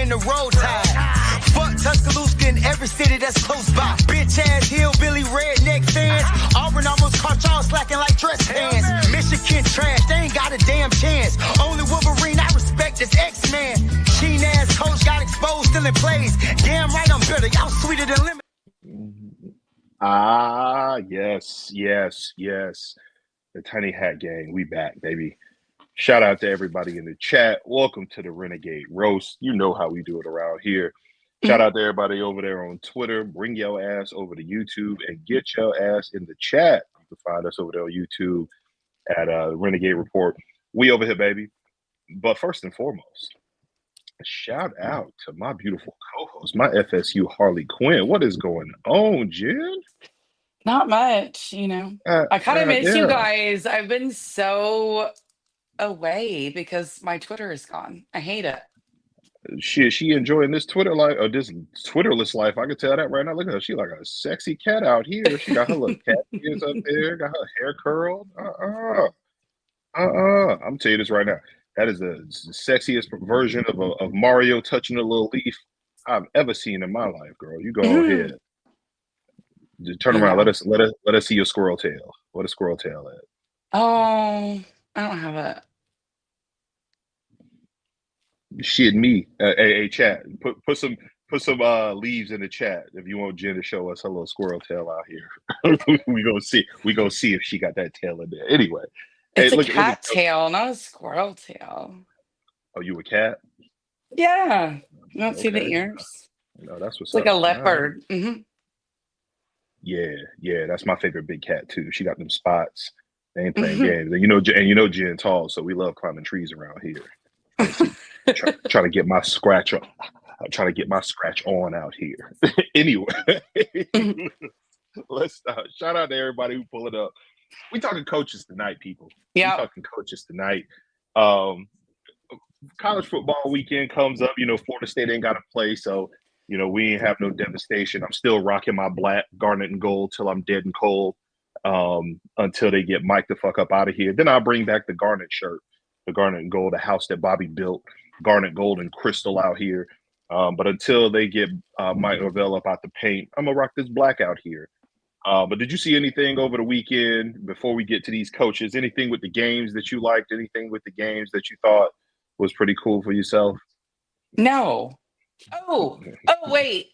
in the road tide. Fuck Tuscaloosa in every city that's close by. Bitch ass hillbilly redneck fans. Auburn almost caught y'all slacking like dress pants. Michigan trash, they ain't got a damn chance. Only Wolverine I respect is X-Man. Sheen ass coach got exposed, still in plays. Damn right I'm bitter, y'all sweeter than lemon. Yes. The Tiny Hat Gang, we back, baby. Shout out to everybody in the chat. Welcome to the Renegade Roast. You know how we do it around here. Shout out to everybody over there on Twitter. Bring your ass over to YouTube and get your ass in the chat. You can find us over there on YouTube at Renegade Report. We over here, baby. But first and foremost, shout out to my beautiful co-host, my FSU Harley Quinn. What is going on, Jen? Not much, you know. I kind of miss you guys. I've been so away because my Twitter is gone. I hate it. She enjoying this Twitter life or this Twitterless life. I can tell that right now. Look at her. She like a sexy cat out here. She got her little cat ears up there, got her hair curled. I'm telling you this right now. That is the sexiest version of Mario touching a little leaf I've ever seen in my life, girl. You go ahead. Just turn around. Let us see your squirrel tail. What a squirrel tail at? Oh, I don't have it. Shit, me. Hey, chat. Put some leaves in the chat if you want Jen to show us her little squirrel tail out here. we gonna see if she got that tail in there. Anyway, it's a cat tail, not a squirrel tail. Oh, you a cat? Yeah. You don't see the ears? No, that's what's like up. A leopard. Right. Mm-hmm. Yeah, that's my favorite big cat too. She got them spots. They ain't playing games. And you know Jen tall, so we love climbing trees around here. Trying to get my scratch on. I'm trying to get my scratch on out here. Anyway, let's shout out to everybody who pull it up. We talking coaches tonight, people. Yeah, we talking coaches tonight. College football weekend comes up. You know, Florida State ain't got to play, so you know we ain't have no devastation. I'm still rocking my black garnet and gold till I'm dead and cold. Until they get Mike the fuck up out of here. Then I'll bring back the garnet shirt, the garnet and gold, the house that Bobby built, garnet, gold, and crystal out here. But until they get Mike Norvell up out the paint, I'm gonna rock this black out here. But did you see anything over the weekend before we get to these coaches? Anything with the games that you liked? Anything with the games that you thought was pretty cool for yourself? No. Oh, wait.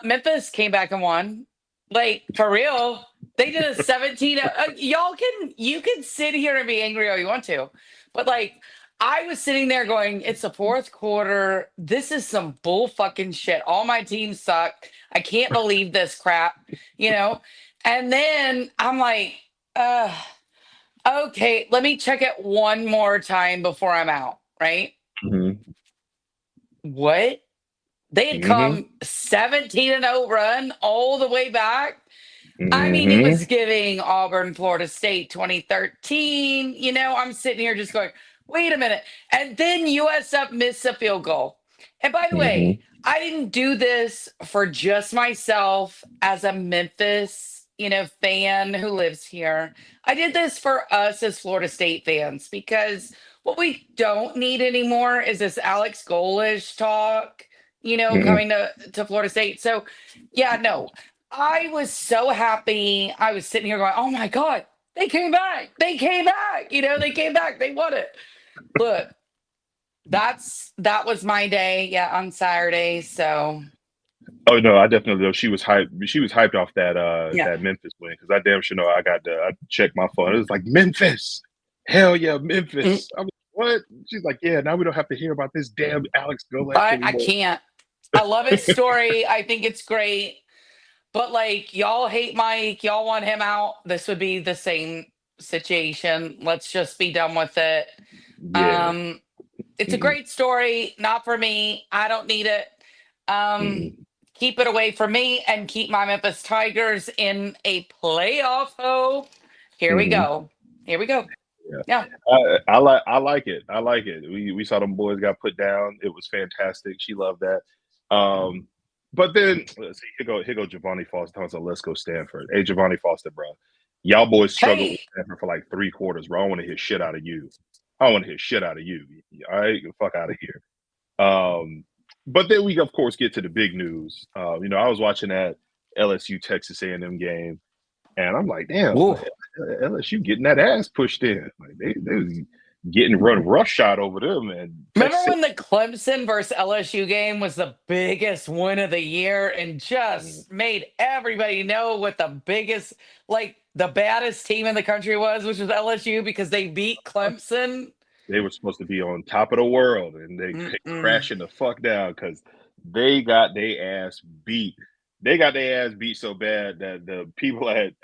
Memphis came back and won. Like, for real. They did a 17. You can sit here and be angry all you want to. But, like, I was sitting there going, it's the fourth quarter. This is some bull fucking shit. All my teams suck. I can't believe this crap, you know? And then I'm like, okay, let me check it one more time before I'm out, right? Mm-hmm. What? They had come 17-0 run all the way back. I mean, it was giving Auburn, Florida State 2013. You know, I'm sitting here just going, wait a minute. And then USF missed a field goal. And by the way, I didn't do this for just myself as a Memphis, fan who lives here. I did this for us as Florida State fans because what we don't need anymore is this Alex Golish talk, coming to Florida State. So, yeah, no. I was so happy. I was sitting here going, oh my God, they came back. They came back. They came back. They won it. Look, that was my day. Yeah, on Saturday. So. Oh no, I definitely know she was hyped. She was hyped off that Memphis win because I damn sure know I checked my phone. It was like Memphis. Hell yeah, Memphis. I was what? She's like, yeah, now we don't have to hear about this damn Alex Golish anymore. I can't. I love his story. I think it's great. But, like, y'all hate Mike. Y'all want him out. This would be the same situation. Let's just be done with it. Yeah. It's a great story. Not for me. I don't need it. Keep it away from me and keep my Memphis Tigers in a playoff hope. Here we go. Here we go. Yeah. I like it. I like it. We saw them boys got put down. It was fantastic. She loved that. But then, let's see, here go Giovanni Foster. So let's go Stanford. Hey, Giovanni Foster, bro. Y'all boys struggled with Stanford for like 3 quarters, bro. I want to hear shit out of you. All right? Get the fuck out of here. But then we, of course, get to the big news. I was watching that LSU Texas A&M game, and I'm like, damn, LSU getting that ass pushed in. Like they was getting run roughshod over them. And Remember when the Clemson versus LSU game was the biggest win of the year and just made everybody know what the biggest, like the baddest team in the country was, which was LSU because they beat Clemson? They were supposed to be on top of the world, and they crashing the fuck down because they got their ass beat. They got their ass beat so bad that the people at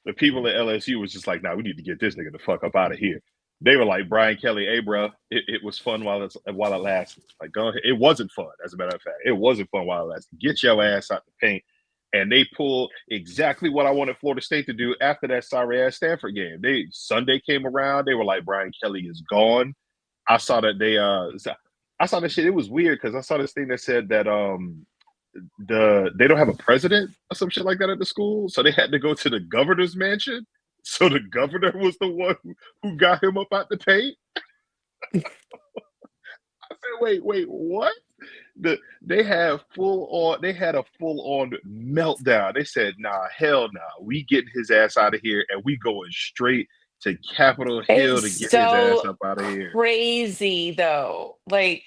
LSU was just like, nah, we need to get this nigga the fuck up out of here. They were like, Brian Kelly, hey, bro, it was fun while it lasted. Like, go ahead. It wasn't fun, as a matter of fact. It wasn't fun while it lasted. Get your ass out the paint. And they pulled exactly what I wanted Florida State to do after that sorry-ass Stanford game. Sunday came around. They were like, Brian Kelly is gone. I saw that I saw that shit. It was weird because I saw this thing that said that they don't have a president or some shit like that at the school. So they had to go to the governor's mansion. So the governor was the one who got him up out the paint. I said, wait, what? They had a full on meltdown. They said, nah, hell nah. We getting his ass out of here and we going straight to Capitol Hill to get his ass up out of here. Crazy though. Like,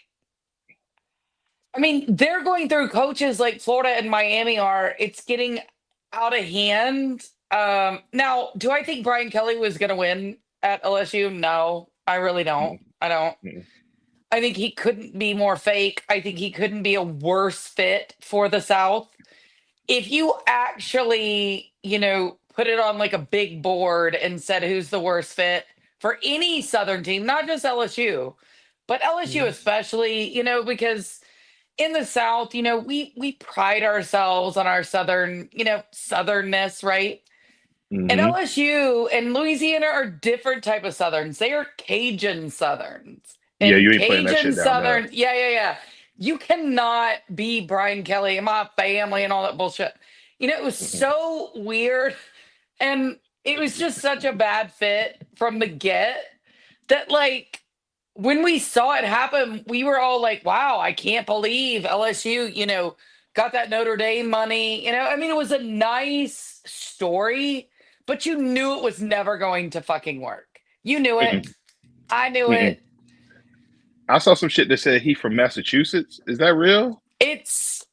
I mean, they're going through coaches like Florida and Miami are. It's getting out of hand. Now, do I think Brian Kelly was going to win at LSU? No, I really don't. I don't. I think he couldn't be more fake. I think he couldn't be a worse fit for the South. If you actually, put it on like a big board and said who's the worst fit for any Southern team, not just LSU, but LSU especially, because in the South, we pride ourselves on our Southernness, right? And LSU and Louisiana are different type of Southerns. They are Cajun Southerns. And you ain't playing that shit down Southern, there. yeah. You cannot be Brian Kelly and my family and all that bullshit. It was so weird. And it was just such a bad fit from the get that, like, when we saw it happen, we were all like, wow, I can't believe LSU, got that Notre Dame money. It was a nice story, but you knew it was never going to fucking work. You knew it. I knew it. I saw some shit that said he from Massachusetts. Is that real? It's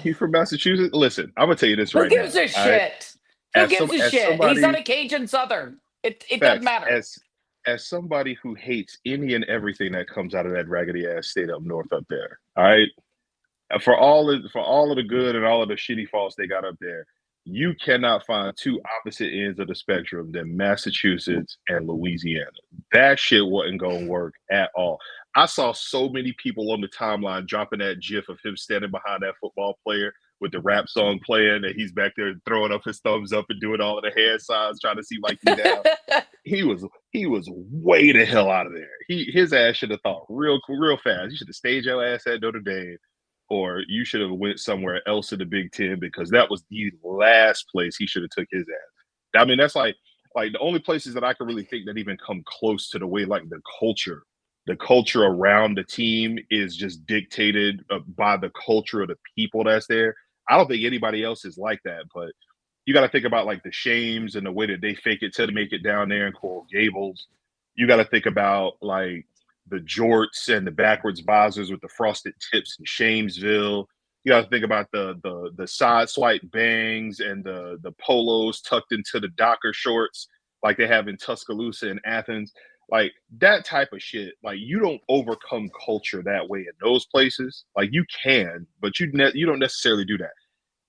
he from Massachusetts. Listen, I'm gonna tell you this right now. Who gives a shit? Who gives a shit? He's not a Cajun Southern. It doesn't matter. As somebody who hates any and everything that comes out of that raggedy ass state up north up there, all right. For all of the good and all of the shitty faults they got up there, you cannot find two opposite ends of the spectrum than Massachusetts and Louisiana. That shit wasn't going to work at all. I saw so many people on the timeline dropping that gif of him standing behind that football player with the rap song playing, and he's back there throwing up his thumbs up and doing all of the hand signs, trying to seem like he's down. He was way the hell out of there. His ass should have thought real fast. You should have stayed your ass at Notre Dame, or you should have went somewhere else in the Big Ten, because that was the last place he should have took his ass. I mean, that's like the only places that I can really think that even come close to the way like the culture around the team is just dictated by the culture of the people that's there. I don't think anybody else is like that, but you got to think about like the Shames and the way that they fake it to make it down there in Coral Gables. You got to think about like the jorts and the backwards visors with the frosted tips in Shamesville. You got to think about the side swipe bangs and the polos tucked into the Docker shorts like they have in Tuscaloosa and Athens. Like that type of shit, like you don't overcome culture that way in those places. Like you can, but you don't necessarily do that.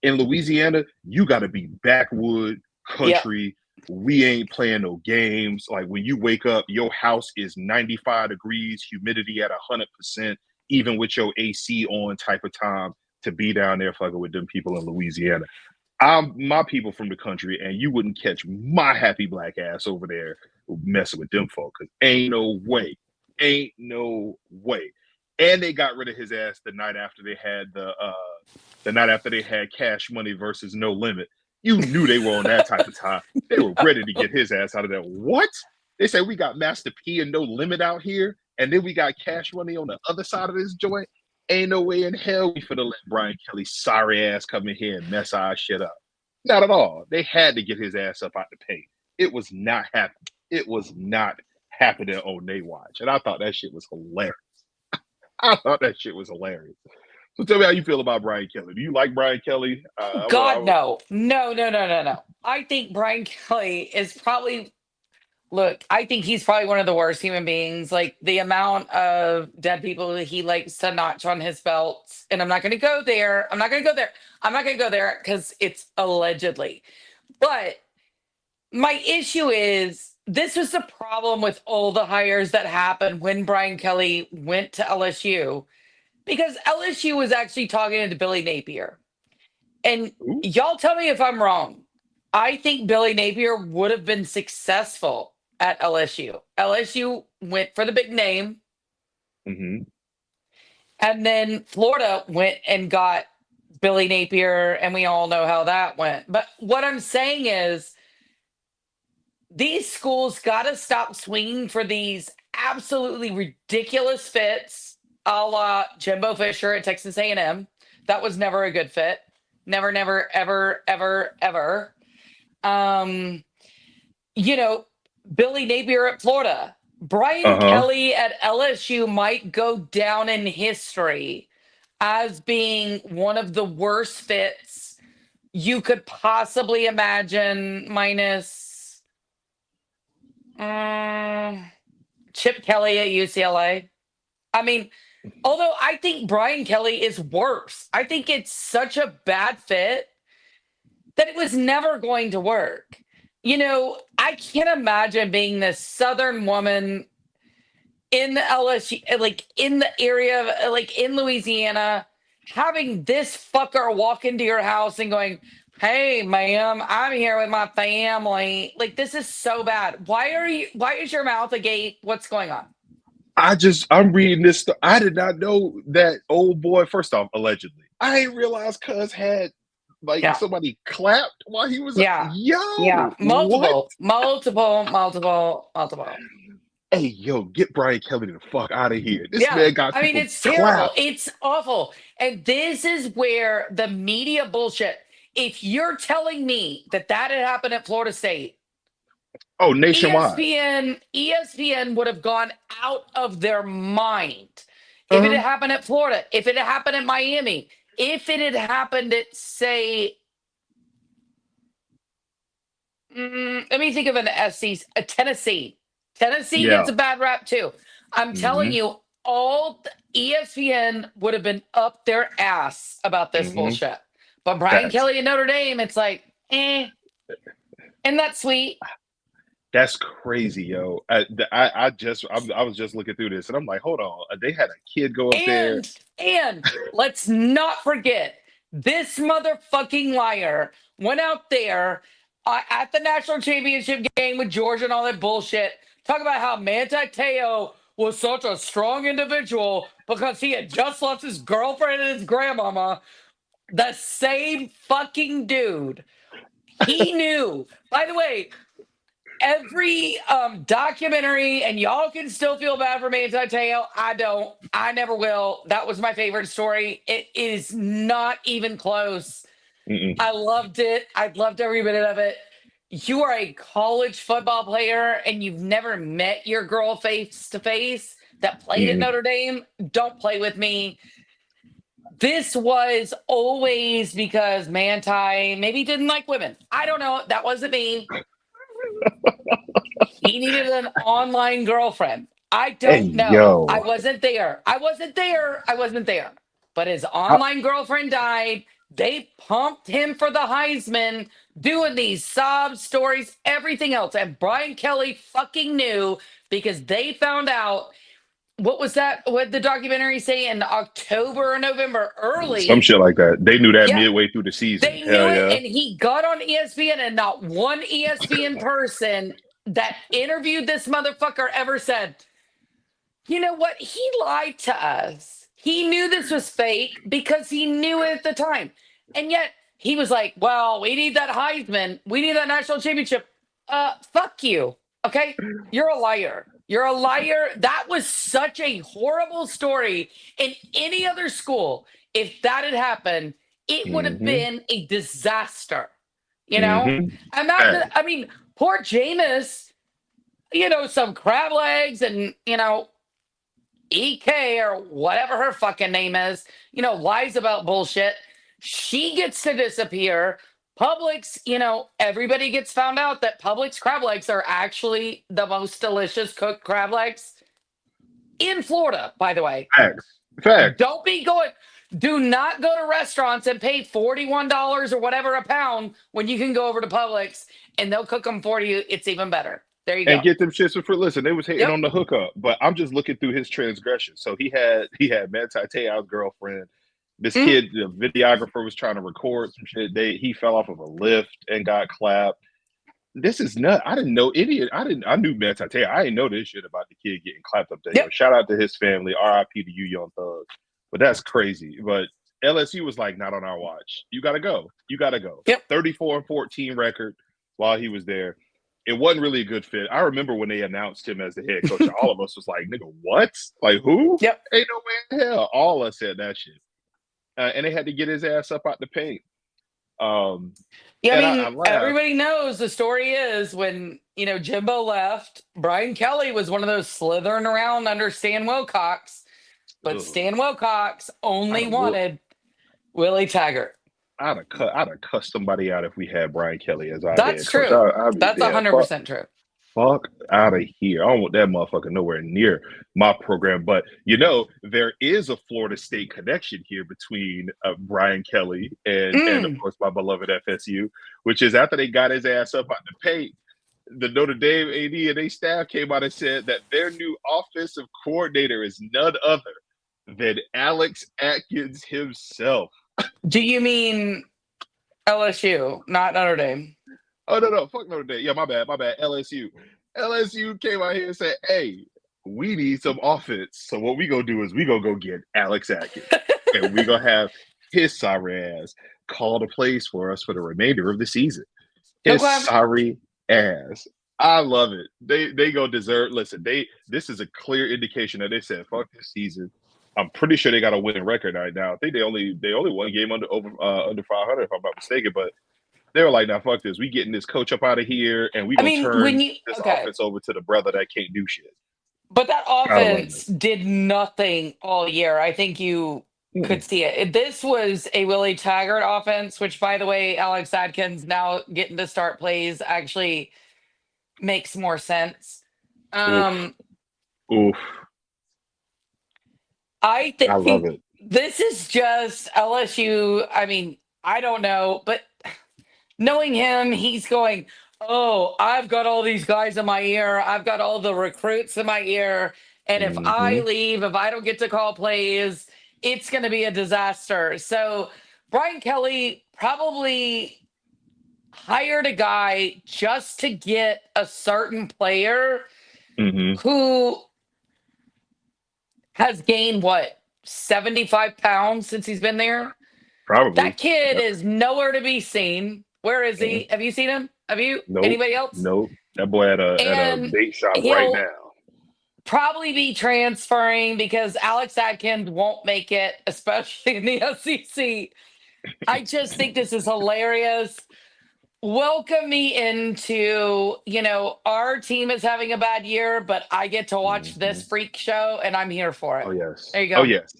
In Louisiana, you got to be backwood country. Yeah. We ain't playing no games. Like when you wake up, your house is 95 degrees, humidity at 100%, even with your AC on type of time to be down there fucking with them people in Louisiana. I'm my people from the country, and you wouldn't catch my happy black ass over there messing with them folk, because ain't no way. And they got rid of his ass the night after they had Cash Money versus No Limit. You knew they were on that type of time. They were ready to get his ass out of there. What? They said we got Master P and No Limit out here, and then we got Cash Money on the other side of this joint. Ain't no way in hell we finna let Brian Kelly's sorry ass come in here and mess our shit up. Not at all. They had to get his ass up out the paint. It was not happening. It was not happening on they watch. And I thought that shit was hilarious. I thought that shit was hilarious. So tell me how you feel about Brian Kelly. Do you like Brian Kelly? God, no. No. I think Brian Kelly is probably, look, I think he's probably one of the worst human beings. Like the amount of dead people that he likes to notch on his belts. And I'm not going to go there. I'm not going to go there because it's allegedly. But my issue is this was the problem with all the hires that happened when Brian Kelly went to LSU. Because LSU was actually talking to Billy Napier. And Ooh. y'all tell me if I'm wrong. I think Billy Napier would have been successful at LSU. LSU went for the big name. Mm-hmm. And then Florida went and got Billy Napier, and we all know how that went. But what I'm saying is these schools got to stop swinging for these absolutely ridiculous fits, a la Jimbo Fisher at Texas A&M. That was never a good fit. Never, ever. Billy Napier at Florida. Brian Kelly at LSU might go down in history as being one of the worst fits you could possibly imagine, minus Chip Kelly at UCLA. I mean, although I think Brian Kelly is worse. I think it's such a bad fit that it was never going to work. I can't imagine being this Southern woman in the LSU, like in the area, like in Louisiana, having this fucker walk into your house and going, "Hey, ma'am, I'm here with my family." Like, this is so bad. Why is your mouth agape? What's going on? I'm reading this. I did not know that old boy. First off, allegedly, I didn't realize Cuz had somebody clapped while he was. Yeah. Yo. Multiple. Hey, yo, get Brian Kelly the fuck out of here. This man got. I mean, it's terrible. It's awful. And this is where the media bullshit. If you're telling me that had happened at Florida State. Oh, nationwide. ESPN would have gone out of their mind if it had happened at Florida, if it had happened at Miami, if it had happened at, say, let me think of an SC, Tennessee. Tennessee gets a bad rap too. I'm telling you, all ESPN would have been up their ass about this bullshit. But Brian Kelly and Notre Dame, it's like, Isn't that sweet? That's crazy, yo. I was just looking through this, and I'm like, hold on. They had a kid go up there. And let's not forget, this motherfucking liar went out there at the national championship game with Georgia and all that bullshit. Talk about how Manti Te'o was such a strong individual because he had just lost his girlfriend and his grandmama. The same fucking dude. He knew. By the way, every documentary, and y'all can still feel bad for Manti Te'o. I don't. I never will. That was my favorite story. It is not even close. I loved it. I loved every minute of it. You are a college football player and you've never met your girl face to face that played at Notre Dame. Don't play with me. This was always because Manti maybe didn't like women. I don't know. That wasn't me. He needed an online girlfriend. I don't know. Yo. I wasn't there. But his online girlfriend died. They pumped him for the Heisman, doing these sob stories, everything else. And Brian Kelly fucking knew because they found out, what was that? What the documentary say in October or November, early? Some shit like that. They knew that midway through the season. They knew it, and he got on ESPN, and not one ESPN person that interviewed this motherfucker ever said, you know what? He lied to us. He knew this was fake because he knew it at the time. And yet he was like, well, we need that Heisman. We need that national championship. Fuck you. Okay? You're a liar. You're a liar. That was such a horrible story. In any other school, if that had happened, it would have Mm-hmm. been a disaster. You know? Mm-hmm. Imagine, I mean, poor Jameis, some crab legs and, EK or whatever her fucking name is, lies about bullshit. She gets to disappear. Publix, everybody gets found out that Publix crab legs are actually the most delicious cooked crab legs in Florida, by the way. Facts. Do not go to restaurants and pay $41 or whatever a pound when you can go over to Publix and they'll cook them for you. It's even better. There you go. And get them shits for listen. They was hating Yep. on the hookup, but I'm just looking through his transgression. So he had Manti Te'o's girlfriend. This kid, the videographer, was trying to record some shit. He fell off of a lift and got clapped. This is nuts. I didn't know idiot. I knew Manti Te'o. I didn't know this shit about the kid getting clapped up there. Yep. Shout out to his family. R.I.P. to you, Young Thug. But that's crazy. But LSU was like, not on our watch. You got to go. You got to go. Yep. 34-14 record while he was there. It wasn't really a good fit. I remember when they announced him as the head coach, all of us was like, nigga, what? Like, who? Yep. Ain't no way in hell. All of us said that shit. And they had to get his ass up out the paint. Everybody knows the story is when, Jimbo left, Brian Kelly was one of those slithering around under Stan Wilcox, but Stan Wilcox only wanted Willie Taggart. I'd have cussed somebody out if we had Brian Kelly as our That's head true. coach. That's 100% true. Fuck out of here. I don't want that motherfucker nowhere near my program. But, there is a Florida State connection here between Brian Kelly and, of course, my beloved FSU, which is after they got his ass up out the paint, the Notre Dame AD and their staff came out and said that their new offensive coordinator is none other than Alex Atkins himself. Do you mean LSU, not Notre Dame? Oh, no, fuck Notre Dame. Yeah, my bad. LSU. LSU came out here and said, hey, we need some offense. So what we gonna do is we gonna go get Alex Atkins. And we gonna have his sorry ass call the plays for us for the remainder of the season. His sorry ass. I love it. They go deserve. Listen, this is a clear indication that they said, fuck this season. I'm pretty sure they got a winning record right now. I think they only won a game under 500 if I'm not mistaken, but they were like, "Now fuck this. We getting this coach up out of here, and we gonna turn this offense over to the brother that can't do shit." But that offense did nothing all year. I think you could see it. This was a Willie Taggart offense, which, by the way, Alex Atkins now getting to start plays actually makes more sense. Oof. I think I love it. This is just LSU. I mean, I don't know, but knowing him, he's going, oh, I've got all these guys in my ear. I've got all the recruits in my ear. And if I leave, if I don't get to call plays, it's going to be a disaster. So Brian Kelly probably hired a guy just to get a certain player who has gained, 75 pounds since he's been there? Probably. That kid is nowhere to be seen. Where is he? Have you seen him? Have you? Nope. Anybody else? Nope. That boy at a bait shop right now. Probably be transferring because Alex Atkins won't make it, especially in the SEC. I just think this is hilarious. Welcome me into, our team is having a bad year, but I get to watch this freak show and I'm here for it. Oh, yes. There you go. Oh, yes.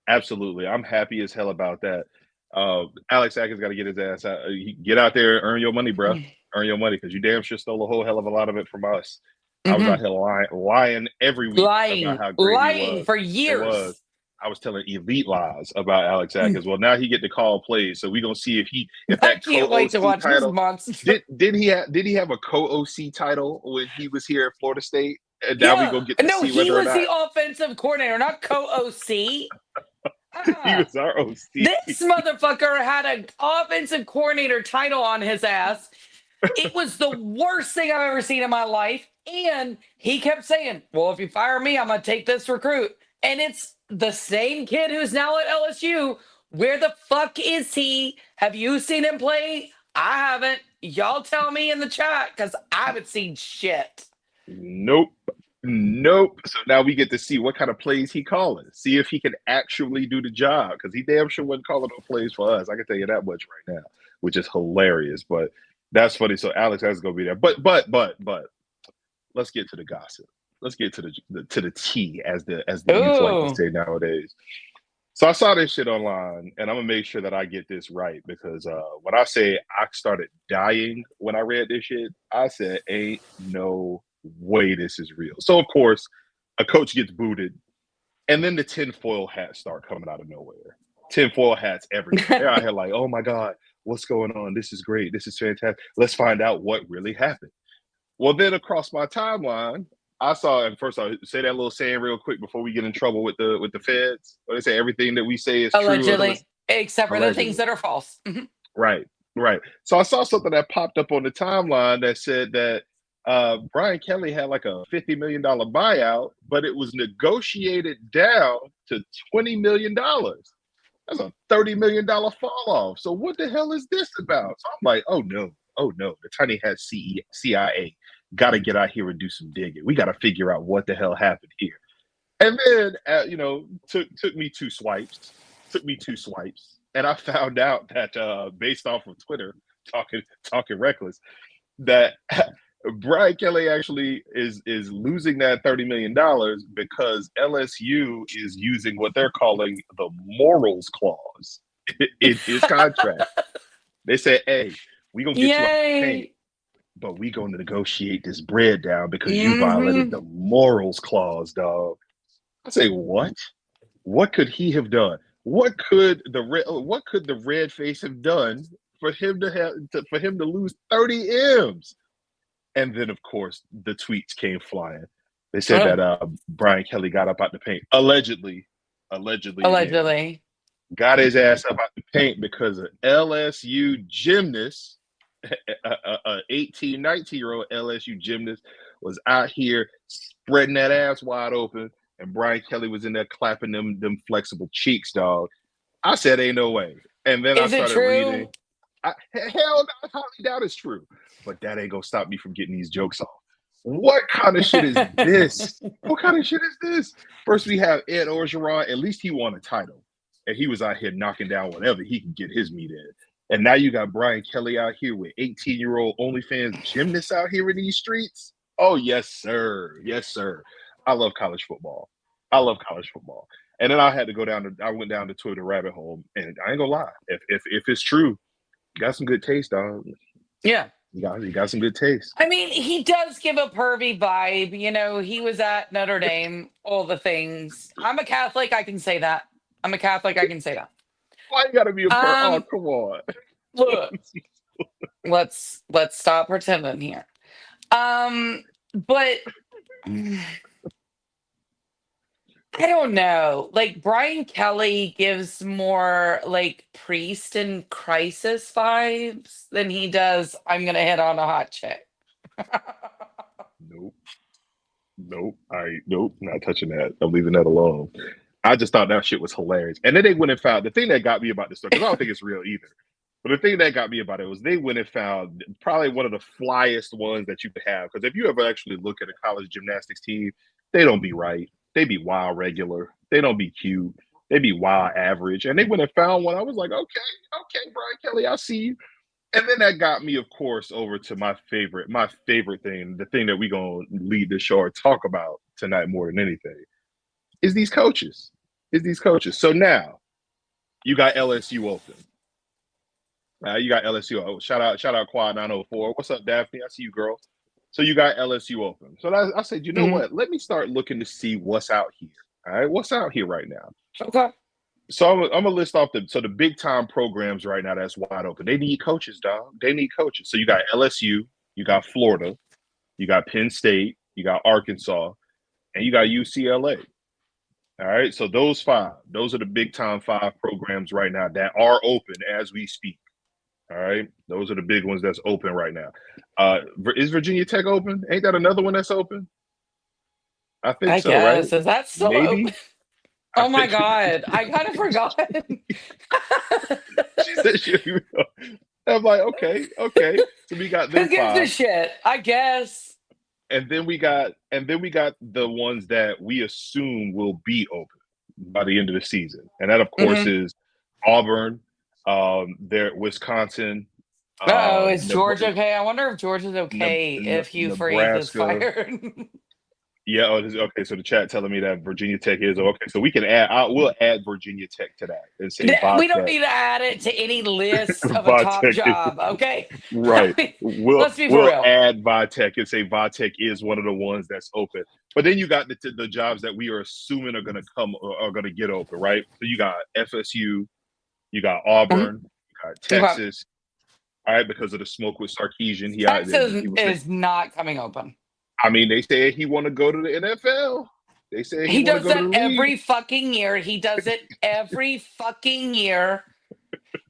Absolutely. I'm happy as hell about that. Alex Atkins got to get his ass out. Get out there and earn your money, bro. Earn your money because you damn sure stole a whole hell of a lot of it from us. I was out here lying every week about how great he was. For years. I was telling elite lies about Alex Atkins. Well, now he get to call plays, so we're gonna see if I that can't wait to watch title, this monster. Did he have a co-OC title when he was here at Florida State? And now we go get to see whether or not. No, he was the offensive coordinator, not co-OC. He was our OC. This motherfucker had an offensive coordinator title on his ass. It was the worst thing I've ever seen in my life. And he kept saying, well, if you fire me, I'm going to take this recruit. And it's the same kid who's now at LSU. Where the fuck is he? Have you seen him play? I haven't. Y'all tell me in the chat because I haven't seen shit. Nope. Nope. So now we get to see what kind of plays he calling. See if he can actually do the job, because he damn sure wasn't calling no plays for us. I can tell you that much right now, which is hilarious. But that's funny. So Alex has to go be there. But let's get to the gossip. Let's get to the tea, as the youth like to say nowadays. So I saw this shit online, and I'm gonna make sure that I get this right, because when I say I started dying when I read this shit, I said, "Ain't no way this is real." So of course, a coach gets booted, and then the tinfoil hats start coming out of nowhere. Tinfoil hats everywhere. They're out here like, "Oh my god, what's going on? This is great. This is fantastic. Let's find out what really happened." Well, then across my timeline, I saw, and first I'll say that little saying real quick before we get in trouble with the feds. Where they say everything that we say is Allegedly, true, except for the things that are false. Right. So I saw something that popped up on the timeline that said that Brian Kelly had like a $50 million buyout, but it was negotiated down to $20 million. That's a $30 million fall off. So what the hell is this about? So I'm like, oh no, the tiny hat CIA got to get out here and do some digging. We got to figure out what the hell happened here. And then, took me two swipes, and I found out that based off of Twitter, talking reckless, that Brian Kelly actually is losing that $30 million because LSU is using what they're calling the morals clause in his contract. They said, "Hey, we gonna get you out the paint, but we gonna negotiate this bread down because you violated the morals clause, dog." I say, what? What could he have done? What could the red face have done for him to lose 30 M's? And then, of course, the tweets came flying. They said that Brian Kelly got up out the paint, allegedly, got his ass up out the paint because an LSU gymnast, a 18, 19-year-old LSU gymnast, was out here spreading that ass wide open, and Brian Kelly was in there clapping them flexible cheeks, dog. I said, ain't no way. And then I started reading. Hell, I highly doubt it's true. But that ain't gonna stop me from getting these jokes off. What kind of shit is this? What kind of shit is this? First, we have Ed Orgeron. At least he won a title, and he was out here knocking down whatever he could get his meat in. And now you got Brian Kelly out here with 18-year-old OnlyFans gymnasts out here in these streets. Oh, yes, sir. Yes, sir. I love college football. And then I went down the Twitter rabbit hole, and I ain't gonna lie. If it's true, you got some good taste, dog. Yeah. You got some good taste. I mean, he does give a pervy vibe. You know, he was at Notre Dame, all the things. I'm a Catholic. I can say that. Why you gotta be a perv? Oh, come on. Look, let's stop pretending here. But I don't know. Like, Brian Kelly gives more like priest and crisis vibes than he does I'm gonna hit on a hot chick. Nope. Nope. Not touching that. I'm leaving that alone. I just thought that shit was hilarious. And then they went and found the thing that got me about this story, because I don't think it's real either. But the thing that got me about it was they went and found probably one of the flyest ones that you could have. Because if you ever actually look at a college gymnastics team, they don't be right. They be wild regular. They don't be cute. They be wild average. And they went and found one. I was like, okay, Brian Kelly, I see you. And then that got me, of course, over to my favorite thing, the thing that we're going to lead the show or talk about tonight more than anything, is these coaches. So now you got LSU open. You got LSU. Oh, shout out Quad 904. What's up, Daphne? I see you, girl. So you got LSU open. So I said, you know what? Let me start looking to see what's out here. All right, what's out here right now? Okay. So I'm gonna list off the big time programs right now that's wide open. They need coaches, dog. They need coaches. So you got LSU, you got Florida, you got Penn State, you got Arkansas, and you got UCLA. All right. So those are the big time 5 programs right now that are open as we speak. All right. Those are the big ones that's open right now. Is Virginia Tech open? Ain't that another one that's open? I think I so, guess. right? Is that still Maybe. open? Oh my God. I kind of forgot. She said she. I'm like, okay. So we got them Who gives 5. a shit? I guess. and then we got the ones that we assume will be open by the end of the season, and that of course is Auburn, there Wisconsin, Oh, is George Neb- okay? I wonder if George is okay if Hugh Freeze is Nebraska. fired. Yeah, okay. So the chat telling me that Virginia Tech is okay. So we can add. We'll add Virginia Tech to that and say We don't Vodtech. need to add it to any list of a top Vodtech is job, okay? right. Let's be for We'll real. add Vodtech and say Vodtech is one of the ones that's open. But then you got the jobs that we are assuming are going to come or are going to get open, right? So you got FSU, you got Auburn, you got Texas. All right, because of the smoke with Sarkisian, Texas is not coming open. I mean, they said he want to go to the NFL. They say he want to does go to that the every league. fucking year. He does it every fucking year.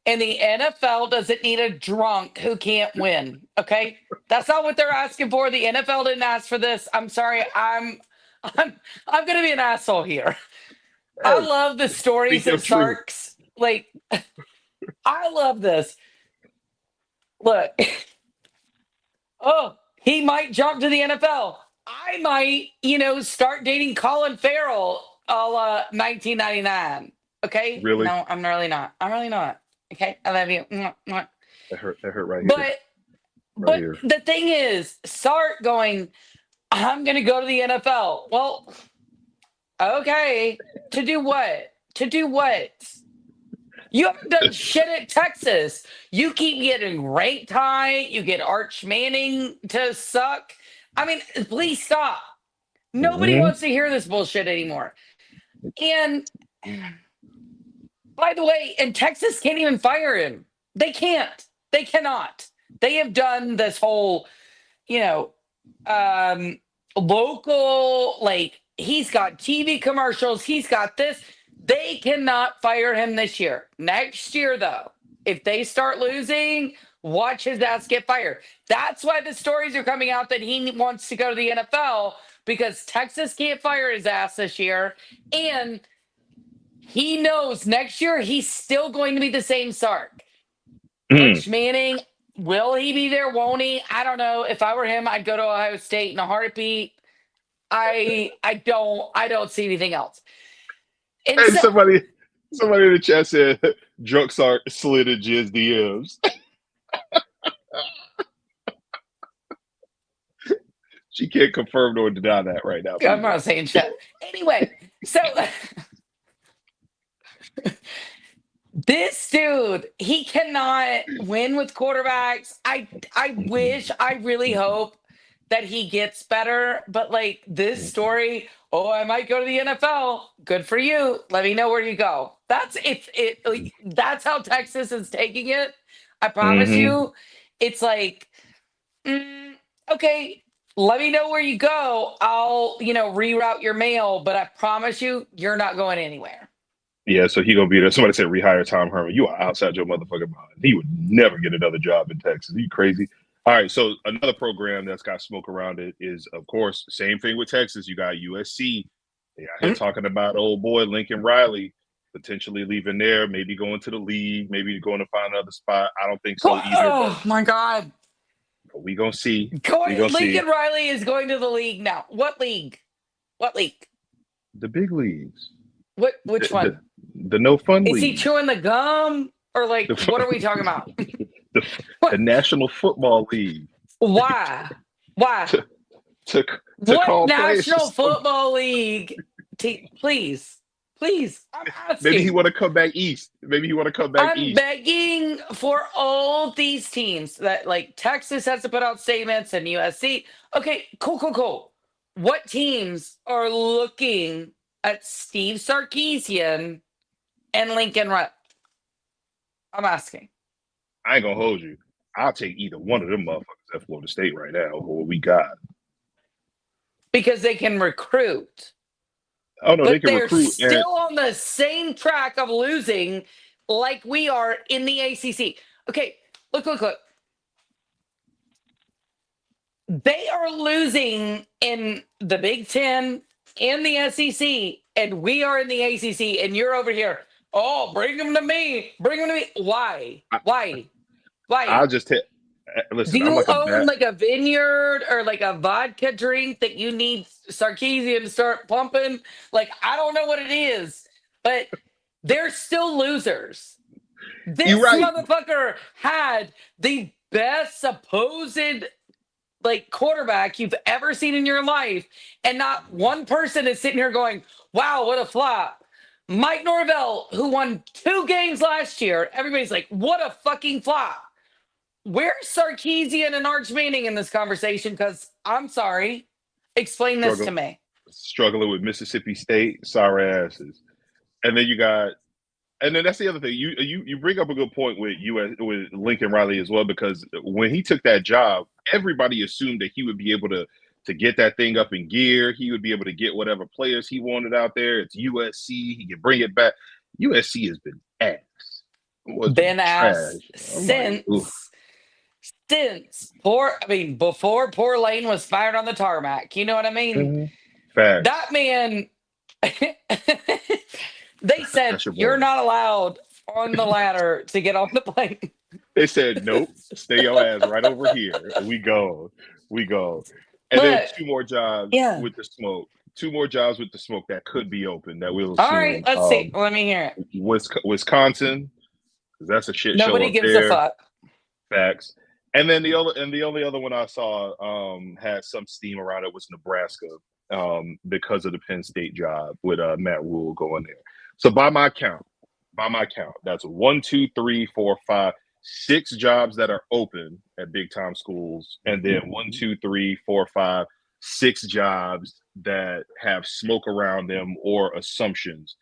And the NFL doesn't need a drunk who can't win. Okay, that's not what they're asking for. The NFL didn't ask for this. I'm sorry. I'm gonna be an asshole here. I love the stories that Starks like. I love this. Look. Oh, he might jump to the NFL. I might, start dating Colin Farrell a la 1999. Okay? Really? No, I'm really not. I'm really not. Okay? I love you. Mwah, mwah. That hurt right here. But the thing is, Sark going, I'm going to go to the NFL. Well, okay. To do what? To do what? You haven't done shit at Texas. You keep getting ranked high. You get Arch Manning to suck. I mean, please stop. Nobody wants to hear this bullshit anymore. And by the way, and Texas can't even fire him. They can't. They cannot. They have done this whole, local, like, he's got TV commercials. He's got this. They cannot fire him this year. Next year, though, if they start losing, watch his ass get fired. That's why the stories are coming out that he wants to go to the NFL, because Texas can't fire his ass this year. And he knows next year he's still going to be the same Sark. Arch Manning, will he be there? Won't he? I don't know. If I were him, I'd go to Ohio State in a heartbeat. I don't see anything else. And hey, somebody in the chat said drunk Sark slid in Jizz DMs. She can't confirm nor deny that right now. I'm not saying shit. Anyway, so this dude, he cannot win with quarterbacks. I really hope that he gets better. But like this story, I might go to the NFL. Good for you. Let me know where you go. That's that's how Texas is taking it. I promise you. It's like, okay, let me know where you go. I'll, reroute your mail, but I promise you, you're not going anywhere. Yeah, so he gonna be there. Somebody said rehire Tom Herman. You are outside your motherfucking mind. He would never get another job in Texas. Are you crazy? All right, so another program that's got smoke around it is, of course, same thing with Texas. You got USC. They out here talking about old boy Lincoln Riley potentially leaving there, maybe going to the league, maybe going to find another spot. I don't think so either. Oh my God! But we gonna see. Lincoln Riley is going to the league now. What league? What league? The big leagues. Which one? The no fun league. Is he chewing the gum, or like what are we talking about? The National Football League. Why? To what call National Football League? Please, I'm asking. Maybe he want to come back east. I'm begging for all these teams that, like, Texas has to put out statements and USC. Okay, cool. What teams are looking at Steve Sarkisian and Lincoln Riley? I'm asking. I ain't gonna hold you. I'll take either one of them motherfuckers at Florida State right now, or what we got. Because they can recruit. Oh no, but they can recruit. They're still on the same track of losing like we are in the ACC. Okay, look. They are losing in the Big Ten, in the SEC, and we are in the ACC, and you're over here. Oh, bring them to me. Why? I'll just Listen, Do I'm you like a own bat. like a vineyard or like a vodka drink that you need Sarkeesian to start pumping? Like, I don't know what it is, but they're still losers. You're This right. motherfucker had the best supposed like quarterback you've ever seen in your life, and not one person is sitting here going, "Wow, what a flop." Mike Norvell, who won 2 games last year, everybody's like, "What a fucking flop." Where's Sarkeesian and Arch Manning in this conversation? Because I'm sorry, explain this to Struggle, me. struggling with Mississippi State, sorry asses. And then you got, and then that's the other thing. You bring up a good point with with Lincoln Riley as well, because when he took that job, everybody assumed that he would be able to get that thing up in gear. He would be able to get whatever players he wanted out there. It's USC. He can bring it back. USC has been ass. It was been Been trash. asked I'm like, oof. since before poor Lane was fired on the tarmac. You know what I mean? Mhm. Facts. That man, they said That's your you're boy. not allowed on the ladder to get on the plane. They said, nope, stay your ass right over here. We go. We go. And then Look, two more jobs yeah. with the smoke. Two more jobs with the smoke that could be open that we'll All right, assume. let's see. Let me hear it. Wisconsin, 'cause that's a shit show Nobody up gives a there. fuck. Facts. And then the only other one I saw had some steam around it was Nebraska, because of the Penn State job with Matt Rule going there. So by my count, that's 1, 2, 3, 4, 5, 6 jobs that are open at big time schools, and then 1, 2, 3, 4, 5, 6 jobs that have smoke around them or assumptions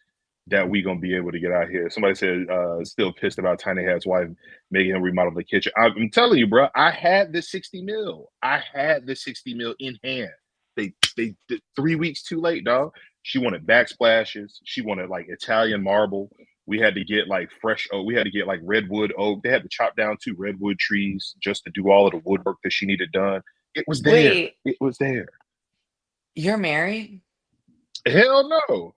that we gonna be able to get out here. Somebody said still pissed about Tiny Hat's wife making him remodel the kitchen. I'm telling you, bro, I had this 60 mil. I had this 60 mil in hand. They did 3 weeks too late, dog. She wanted backsplashes. She wanted like Italian marble. We had to get like fresh oak. We had to get like redwood oak. They had to chop down 2 redwood trees just to do all of the woodwork that she needed done. It was there. Wait, It was there. you're married? Hell no.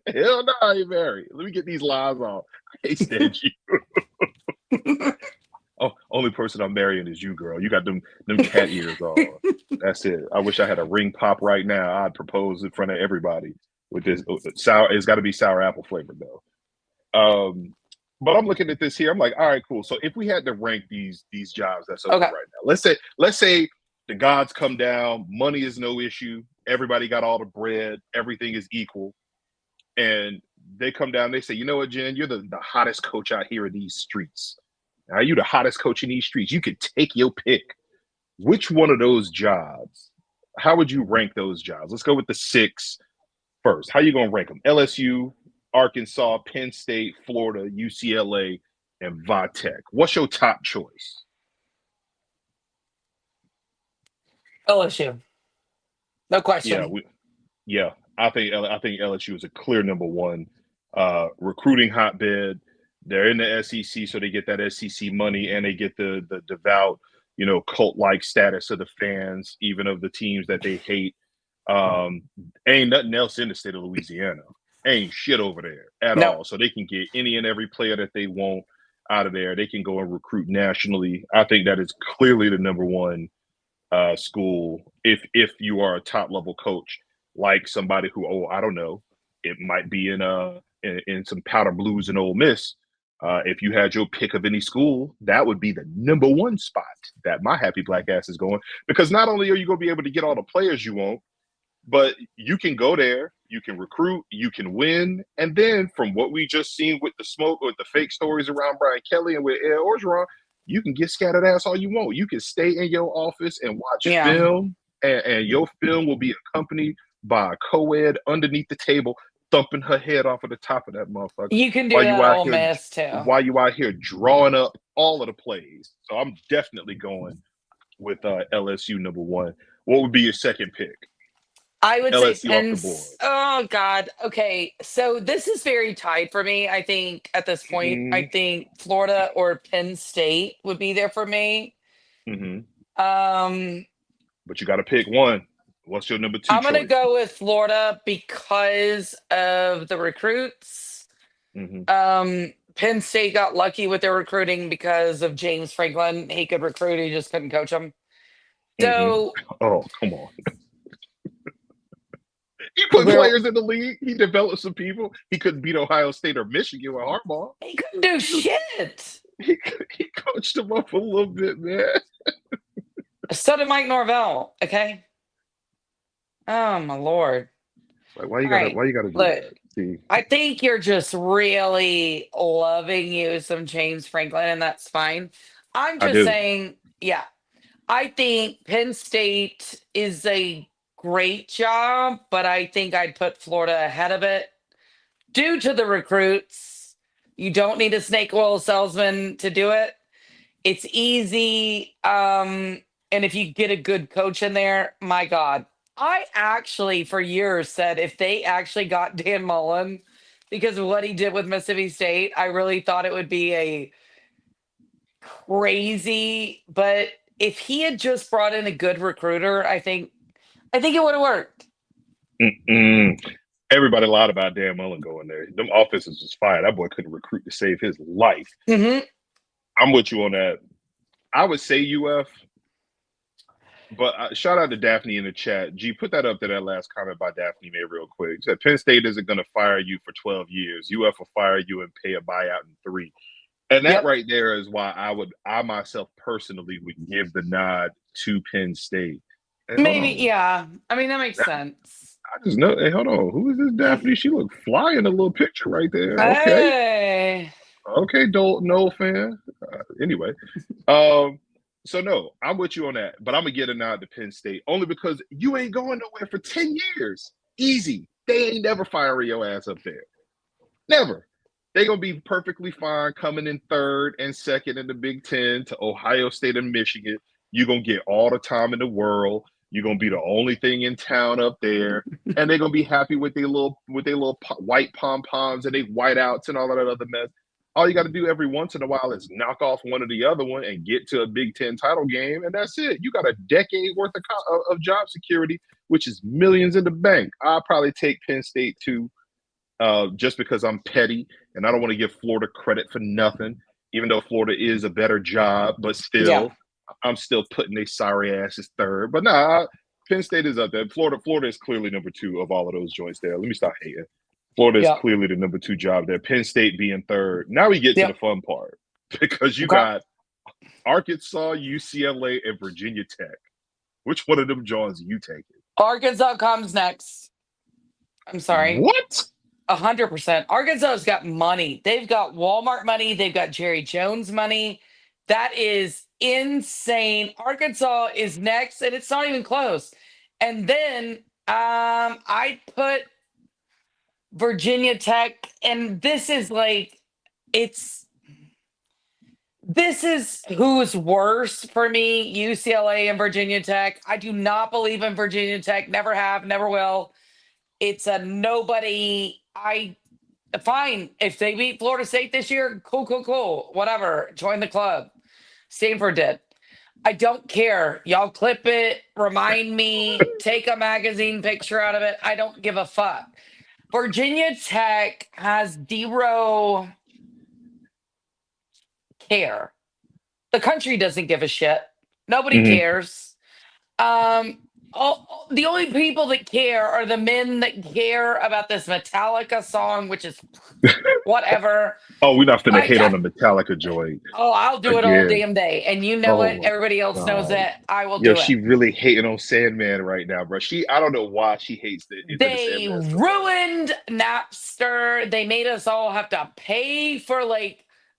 Hell no, I ain't married. Let me get these lies off. I can't stand you. Oh, only person I'm marrying is you, girl. You got them cat ears on. That's it. I wish I had a ring pop right now. I'd propose in front of everybody with this sour. It's got to be sour apple flavored though. But I'm looking at this here. I'm like, all right, cool. So if we had to rank these jobs that's open Okay. right now, let's say the gods come down, money is no issue, everybody got all the bread, everything is equal, and they come down, they say, you know what, Jen, you're the hottest coach out here in these streets. Are you the hottest coach in these streets? You could take your pick. Which one of those jobs? How would you rank those jobs? Let's go with the 6 first. How you gonna rank them? LSU, Arkansas, Penn State, Florida, UCLA, and Vatech. What's your top choice? LSU. No question. Yeah. I think LSU is a clear number one. Recruiting hotbed. They're in the SEC, so they get that SEC money, and they get the devout, cult-like status of the fans, even of the teams that they hate. Ain't nothing else in the state of Louisiana. Ain't shit over there at No. all. So they can get any and every player that they want out of there. They can go and recruit nationally. I think that is clearly the number one school if you are a top level coach, like somebody who, I don't know, it might be in some powder blues and Ole Miss. If you had your pick of any school, that would be the number one spot that my happy black ass is going, because not only are you going to be able to get all the players you want, but you can go there, you can recruit, you can win, and then from what we just seen with the smoke, with the fake stories around Brian Kelly and with Ed Orgeron, you can get scattered ass all you want. You can stay in your office and watch Yeah. film, and your film will be accompanied by a co-ed underneath the table thumping her head off of the top of that motherfucker. You can do while you that out Ole here, Miss too. while you out here drawing up all of the plays. So I'm definitely going with LSU number one. What would be your second pick? I would say LSU off the board. Oh God. Okay. So this is very tight for me. I think at this point, I Mhm. think Florida or Penn State would be there for me. Mhm. Um, But you got to pick one. What's your number 2 I'm gonna choice? go with Florida because of the recruits. Mhm. Penn State got lucky with their recruiting because of James Franklin. He could recruit, he just couldn't coach them. So, Oh, come on. He put players in the league. He developed some people. He couldn't beat Ohio State or Michigan with Harbaugh. he couldn't do shit. He coached them up a little bit, man. So did Mike Norvell. Okay. Oh my Lord. Like, why you gotta do that? See, I think you're just really loving you some James Franklin, and that's fine. I'm just saying, yeah, I think Penn State is a great job, but I think I'd put Florida ahead of it due to the recruits. You don't need a snake oil salesman to do it. It's easy. And if you get a good coach in there, my God. I actually, for years, said if they actually got Dan Mullen because of what he did with Mississippi State, I really thought it would be a crazy. But if he had just brought in a good recruiter, I think it would have worked. Everybody lied about Dan Mullen going there. Them offenses was fire. That boy couldn't recruit to save his life. I'm with you on that. I would say UF. But shout out to Daphne in the chat. G, put that up to that last comment by Daphne made real quick. Said Penn State isn't going to fire you for 12 years. UF will fire you and pay a buyout in 3. And that right there is why I myself personally would give the nod to Penn State. Hey, maybe, yeah. I mean, that makes sense. I just know. Hey, hold on. Who is this Daphne? She looked fly in the little picture right there. Okay. Okay, Nole fan. Anyway. So, no, I'm with you on that. But I'm going to get a nod to Penn State only because you ain't going nowhere for 10 years. Easy. They ain't never firing your ass up there. Never. They're going to be perfectly fine coming in 3rd and 2nd in the Big Ten to Ohio State and Michigan. You're going to get all the time in the world. You're going to be the only thing in town up there. And they're going to be happy with their little white pom-poms and their whiteouts and all that other mess. All you got to do every once in a while is knock off one or the other one and get to a Big Ten title game, and that's it. You got a decade worth of job security, which is millions in the bank. I'll probably take Penn State too, just because I'm petty, and I don't want to give Florida credit for nothing, even though Florida is a better job, but still, I'm still putting they sorry asses 3rd. But nah, Penn State is up there. Florida is clearly number 2 of all of those joints there. Let me stop hating. Florida is clearly the number 2 job there. Penn State being 3rd. Now we get to the fun part because you got Arkansas, UCLA, and Virginia Tech. Which one of them Johns are you taking? Arkansas comes next. I'm sorry. What? 100%. Arkansas's got money. They've got Walmart money. They've got Jerry Jones money. That is insane. Arkansas is next, and it's not even close. And then I'd put Virginia Tech, and this is who's worse for me, UCLA and Virginia Tech. I do not believe in Virginia Tech, never have, never will. It's a nobody. Fine, if they beat Florida State this year, cool, whatever, join the club. Stanford did. I don't care. Y'all clip it, remind me, take a magazine picture out of it. I don't give a fuck. Virginia Tech has zero care. The country doesn't give a shit. Nobody cares. The only people that care are the men that care about this Metallica song, which is whatever. Oh, we're not going to hate on the Metallica joint. Oh, I'll do it all damn day. And you know it. Everybody else knows it. I will do it. She really hating on Sandman right now, bro. I don't know why she hates it. They ruined Napster. They made us all have to pay for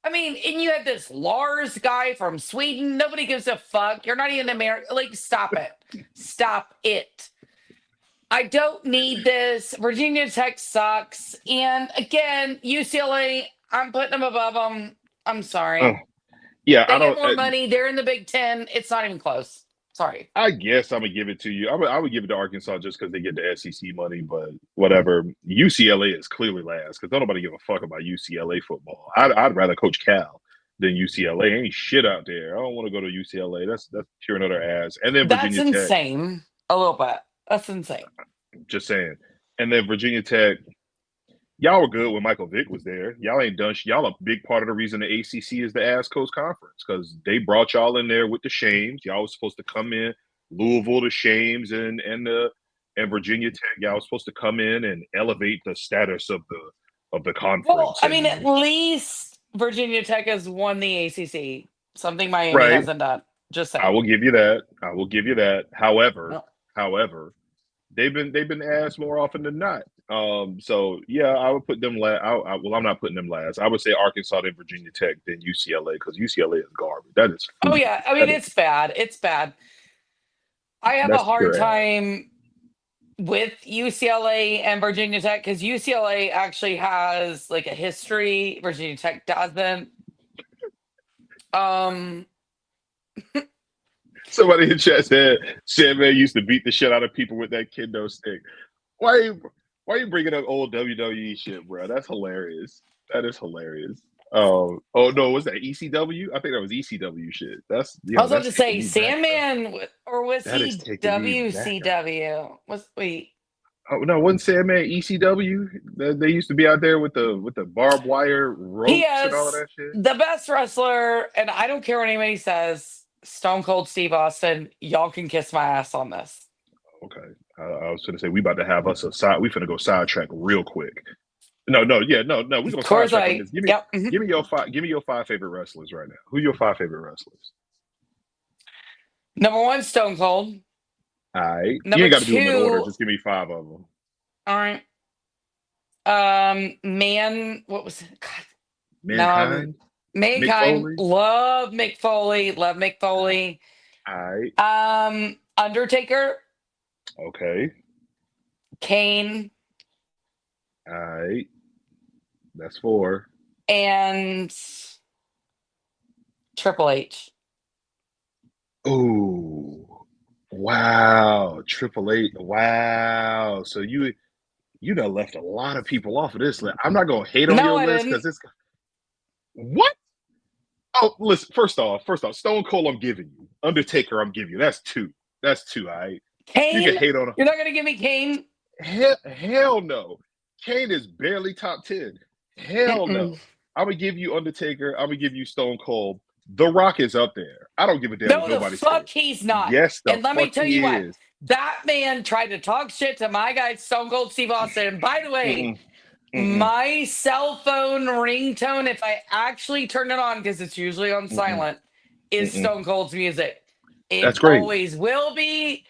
and you have this Lars guy from Sweden. Nobody gives a fuck. You're not even American. Stop it. Stop it. I don't need this. Virginia Tech sucks. And again, UCLA, I'm putting them above them. I'm sorry. Yeah, they get more money. They're in the Big Ten. It's not even close. Sorry. I guess I'm going to give it to you. I would give it to Arkansas just because they get the SEC money, but whatever. UCLA is clearly last because nobody give a fuck about UCLA football. I'd rather coach Cal than UCLA. Ain't shit out there. I don't want to go to UCLA. That's pure another ass. And then Virginia Tech. That's insane. A little bit. That's insane. Just saying. And then Virginia Tech, Y'all were good when Michael Vick was there. Y'all ain't done. Y'all a big part of the reason the ACC is the Ass Coast Conference because they brought y'all in there with the shames. Y'all was supposed to come in Louisville, the shames, and Virginia Tech. Y'all was supposed to come in and elevate the status of the conference. Well, I mean, at least Virginia Tech has won the ACC. Something Miami right. hasn't done. Just saying. I will give you that. However, No. they've been asked more often than not. So yeah, I would put them last. Well, I'm not putting them last. I would say Arkansas, then Virginia Tech, then UCLA because UCLA is garbage. That is. Oh yeah, I mean it's bad. It's bad. I have a hard time with UCLA and Virginia Tech because UCLA actually has like a history. Virginia Tech doesn't. Somebody in chat said Sandman used to beat the shit out of people with that kendo stick. Why you bringing up old WWE shit, bro? That's hilarious. That is hilarious. Oh no, was that ECW? I think that was ECW shit. I was about to say Sandman, or was he WCW? Wait? Oh no, wasn't Sandman ECW? They used to be out there with the barbed wire ropes and all of that shit. The best wrestler, and I don't care what anybody says. Stone Cold Steve Austin. Y'all can kiss my ass on this. Okay, I was gonna say we about to have us a side. We finna go sidetrack real quick. No. We gonna sidetrack on this. Give me your five favorite wrestlers right now. Who are your five favorite wrestlers? Number one, Stone Cold. All right. You ain't got to do them in order. Just give me five of them. All right. What was it? God. Mankind. Mankind. Love Mick Foley. All right. Undertaker. Okay. Kane. All right. That's four. And Triple H. Ooh. Wow. Triple H. Wow. So you done left a lot of people off of this list. I'm not gonna hate on your list because it's what? Oh, listen, first off, Stone Cold I'm giving you. Undertaker I'm giving you. That's two. All right. Kane? You can hate on him. You're not gonna give me Kane? Hell no. Kane is barely top 10. Hell no. I'm gonna give you Undertaker. I'm gonna give you Stone Cold. The Rock is up there. I don't give a damn what nobody says. No, the fuck he's not. Yes, and let me tell you what. That man tried to talk shit to my guy Stone Cold Steve Austin. And by the way, my cell phone ringtone, if I actually turn it on, because it's usually on silent, is Stone Cold's music. That's great. Always will be.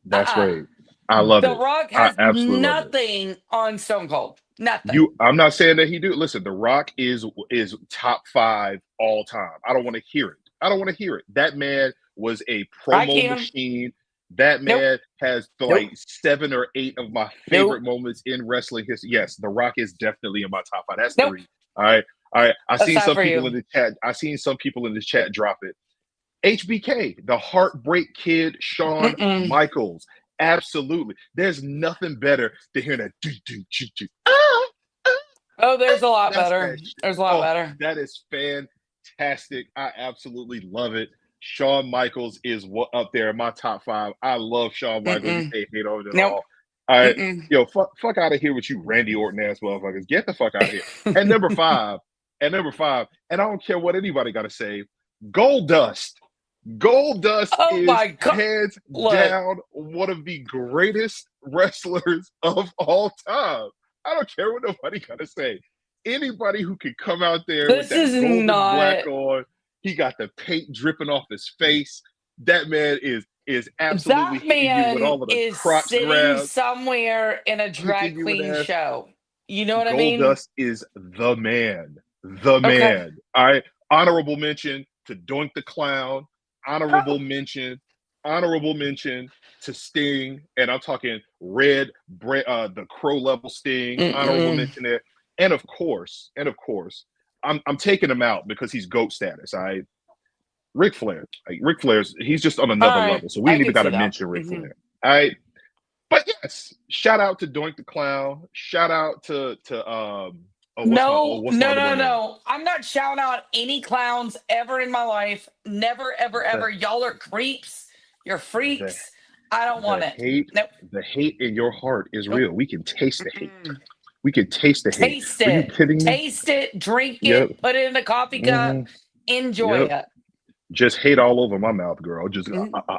That's great. I love it. The Rock has nothing on Stone Cold. Nothing. I'm not saying that he do. Listen, The Rock is top 5 all time. I don't want to hear it. That man was a promo machine. That man has like 7 or 8 of my favorite moments in wrestling history. Yes, The Rock is definitely in my top 5. That's 3. All right. I seen some people in the chat. I seen some people in the chat drop it. HBK, the Heartbreak Kid, Shawn Michaels. Absolutely. There's nothing better than hearing that. Oh, there's a lot better. There's a lot better. That is fantastic. I absolutely love it. Shawn Michaels is up there in my top 5. I love Shawn Michaels. You can't hate on it at all. All right. Yo, fuck out of here with you Randy Orton ass motherfuckers. Get the fuck out of here. And number 5, and I don't care what anybody got to say, Goldust. Goldust is hands down one of the greatest wrestlers of all time. I don't care what nobody got to say. Anybody who can come out there with that golden black on, he got the paint dripping off his face. That man is absolutely hitting you with all of the crotch grabs. Somewhere in a drag queen show. You know what I mean? Goldust is the man. The man. All right. Honorable mention to Doink the Clown. Honorable mention to Sting, and I'm talking the Crow level Sting. Honorable mention there, and of course, I'm taking him out because he's GOAT status. All right, Ric Flair. Ric Flair's he's just on another level, so we ain't even got to mention Ric Flair. All right, but yes, shout out to Doink the Clown. Shout out to No. I'm not shouting out any clowns ever in my life. Never, ever. Y'all are creeps. You're freaks. I don't want it. The hate in your heart is real. We can taste the hate. We could taste the hate. Taste Are you it. kidding me? Taste it. Drink Yep. it. Put it in a coffee cup. hmm Enjoy Yep. it. Just hate all over my mouth, girl. Just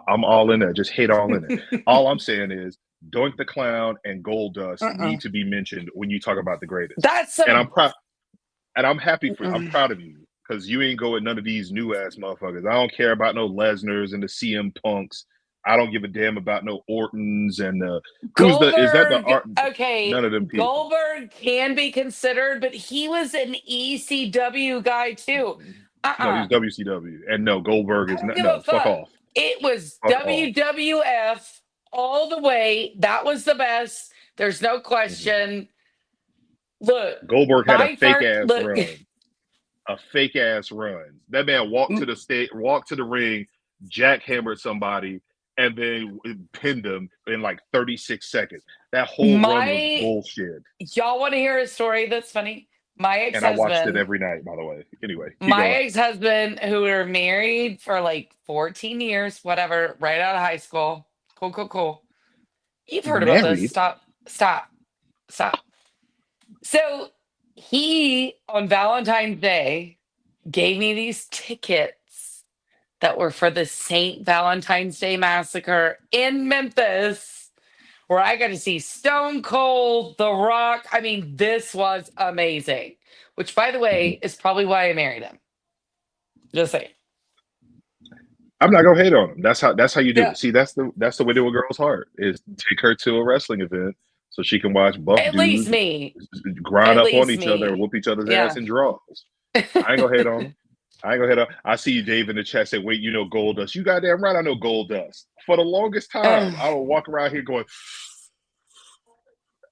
I'm all in there. Just hate all in it. All I'm saying is Doink the Clown and Gold Dust need to be mentioned when you talk about the greatest. That's And I'm some. proud. And I'm happy for. I'm proud of you because you ain't going none of these new ass motherfuckers. I don't care about no Lesnar's and the CM Punks. I don't give a damn about no Ortons and is that the Goldberg. art? Okay, None of them people. Goldberg can be considered, but he was an ECW guy too. No, he's WCW, and no, Goldberg I is don't not. give a No, fuck fuck. off. It was Fuck off. WWF all the way. That was the best. There's no question. Look, Goldberg had a my fake first ass look. run. A fake ass run. That man walked to the walked to the ring, jackhammered somebody, and then pinned him in like 36 seconds. That whole run was bullshit. Y'all want to hear a story that's funny? My And I watched it ex-husband, every night, by the way. Anyway, keep my going. ex-husband, who were married for like 14 years, whatever, right out of high school. Cool. You've heard about this. Married? Stop. So he, on Valentine's Day, gave me these tickets that were for the St. Valentine's Day Massacre in Memphis, where I got to see Stone Cold, The Rock. I mean, this was amazing. Which, by the way, is probably why I married him. Just saying. I'm not gonna hate on him. That's how you do Yeah. it. See, that's the way to a girl's heart is take her to a wrestling event so she can watch buff At least dudes me. grind At up on least each other and me. whoop each other's Yeah. ass in draws. I ain't gonna hate on him. I see you, Dave, in the chat say, wait, you know Gold Dust. You goddamn right, I know Gold Dust. For the longest time, I would walk around here going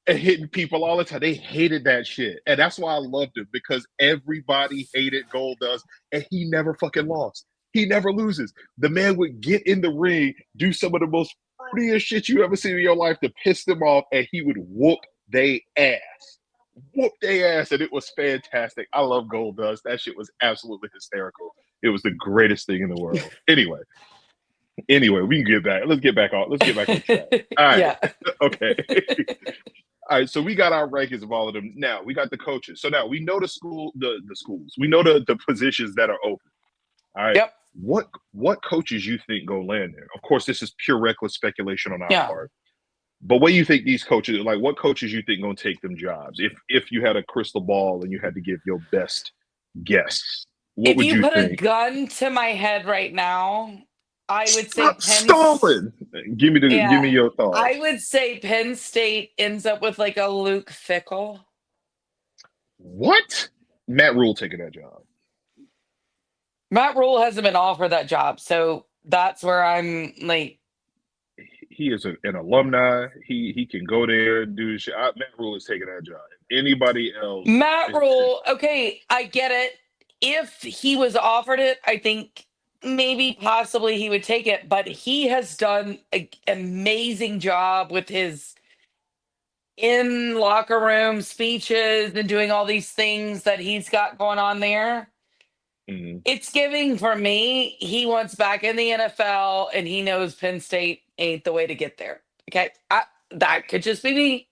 and hitting people all the time. They hated that shit. And that's why I loved it, because everybody hated Gold Dust and he never fucking lost. He never loses. The man would get in the ring, do some of the most fruitiest shit you ever seen in your life to piss them off, and he would whoop they ass. Whoop their ass, and it was fantastic. I love Gold Dust. That shit was absolutely hysterical. It was the greatest thing in the world. Anyway, we can get back. Let's get back on track. All right. Yeah. Okay. All right. So we got our rankings of all of them. Now we got the coaches. So now we know the schools. We know the positions that are open. All right. Yep. What coaches you think go land there? Of course, this is pure reckless speculation on our Yeah. part. But what do you think these coaches, like what coaches you think gonna take them jobs? If you had a crystal ball and you had to give your best guess, what would you put think? A gun to my head right now, I would say Stalin. Give me your thoughts. I would say Penn State ends up with like a Luke Fickle. What? Matt Rule taking that job. Matt Rule hasn't been offered that job, so that's where I'm like. He is an alumni. He can go there and do shit. Matt Rule is taking that job. Anybody else? Matt Rule, okay, I get it. If he was offered it, I think maybe possibly he would take it, but he has done an amazing job with his in locker room speeches and doing all these things that he's got going on there. Mm-hmm. It's giving for me, he wants back in the NFL and he knows Penn State ain't the way to get there. Okay. That could just be me.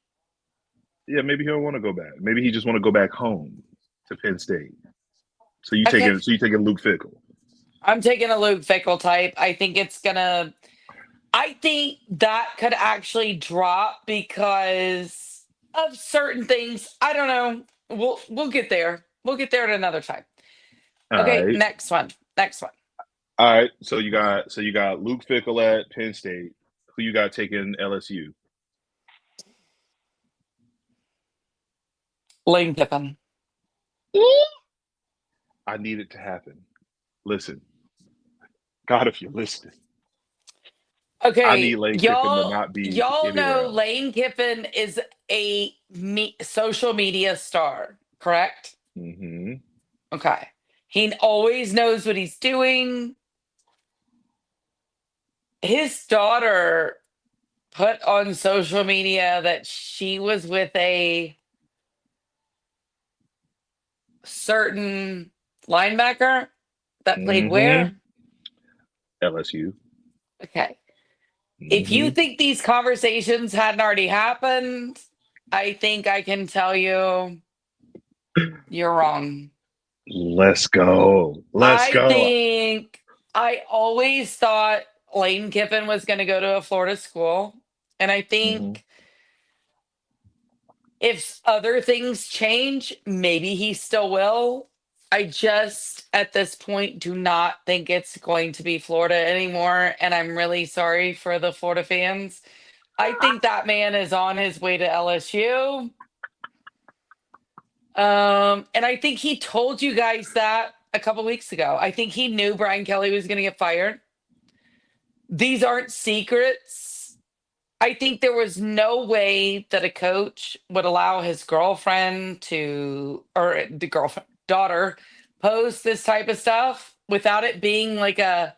Yeah, maybe he don't want to go back. Maybe he just want to go back home to Penn State. So you taking Luke Fickle. I'm taking a Luke Fickle type. I think that could actually drop because of certain things. I don't know. We'll get there. We'll get there at another time. Okay, right. Next one. All right. So you got Luke Fickle at Penn State. Who you got taking LSU? Lane Kiffen. I need it to happen. Listen. God, if you're listening. Okay, I need Lane Kiffen to not be. Y'all know else. Lane Kiffen is a social media star, correct? Mm-hmm. Okay. He always knows what he's doing. His daughter put on social media that she was with a certain linebacker that played where? LSU. Okay. If you think these conversations hadn't already happened, I think I can tell you you're wrong. Let's go. Let's I go. think I always thought Lane Kiffen was going to go to a Florida school. And I Mhm. think if other things change, maybe he still will. I just, at this point, do not think it's going to be Florida anymore. And I'm really sorry for the Florida fans. I think that man is on his way to LSU. And I think he told you guys that a couple weeks ago. I think he knew Brian Kelly was going to get fired. These aren't secrets. I think there was no way that a coach would allow his girlfriend to, or the girlfriend, daughter, post this type of stuff without it being like a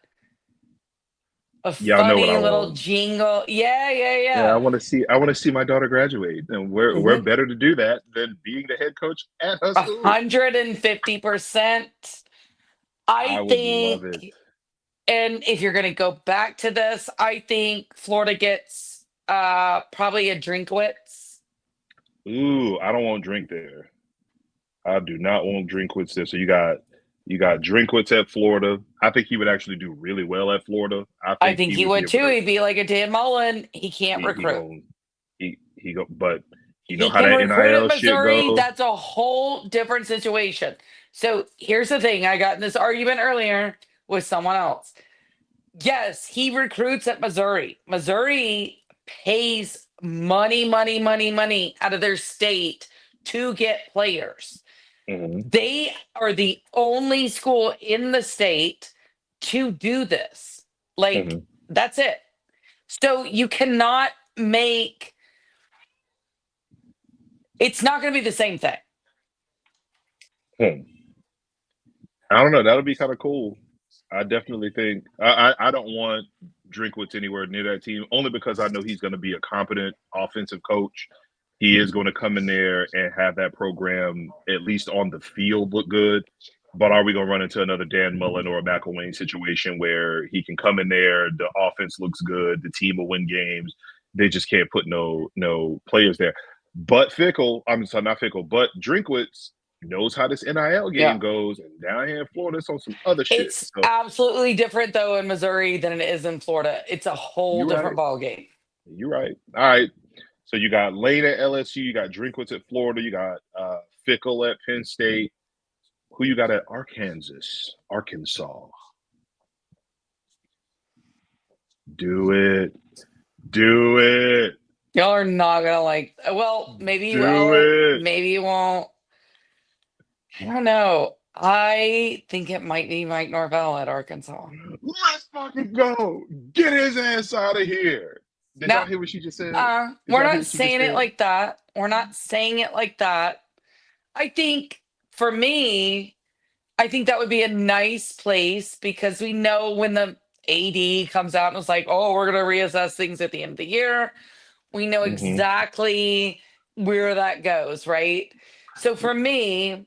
Y'all know what I funny little want. jingle. Yeah, yeah, Yeah, I yeah. want to see. I want to see my daughter graduate, and we're Mhm. better to do that than being the head coach at her school. 150%. I I would love it. think, and if you're going to go back to this, I think Florida gets probably a Drinkwitz. Ooh, I don't want drink there. I do not want Drinkwitz there. So you got Drinkwitz at Florida. I think he would actually do really well at Florida. I I think think he he would be would able too. to. He'd be like a Dan Mullen. He can't He recruit. going he go, but you know He how can that recruit at NIL shit Missouri. go. That's a whole different situation. So here's the thing. I got in this argument earlier with someone else. Yes, he recruits at Missouri. Missouri pays money, money, money, money out of their state to get players. Mhm, They are the only school in the state to do this. Like, mhm, that's it. So you cannot make it's not going to be the same thing. hmm. I don't know. That'll be kind of cool. I definitely think I don't want Drinkwitz anywhere near that team only because I know he's going to be a competent offensive coach. He is going to come in there and have that program at least on the field look good. But are we going to run into another Dan Mullen or a McElwain situation where he can come in there, the offense looks good, the team will win games, they just can't put no players there. But Fickle, I'm sorry, not Fickle, but Drinkwitz knows how this NIL game Yeah. goes, and down here in Florida, it's on some other shit. It's So absolutely different though in Missouri than it is in Florida. It's a whole you're different right. ball game. You're right. All right. So you got Lane at LSU, you got Drinkwitz at Florida, you got Fickle at Penn State. Who you got at Arkansas? Do it. Do it. Y'all are not gonna like. Well, maybe you Do will. it. Maybe you won't. I don't know. I think it might be Mike Norvell at Arkansas. Let's fucking go. Get his ass out of here. Did Now, y'all hear what she just said? Did we're y'all hear not what she just saying it said? like that. We're not saying it like that. I think for me, I think that would be a nice place because we know when the AD comes out and is like, oh, we're going to reassess things at the end of the year. We know Mm-hmm. exactly where that goes, right? So for me,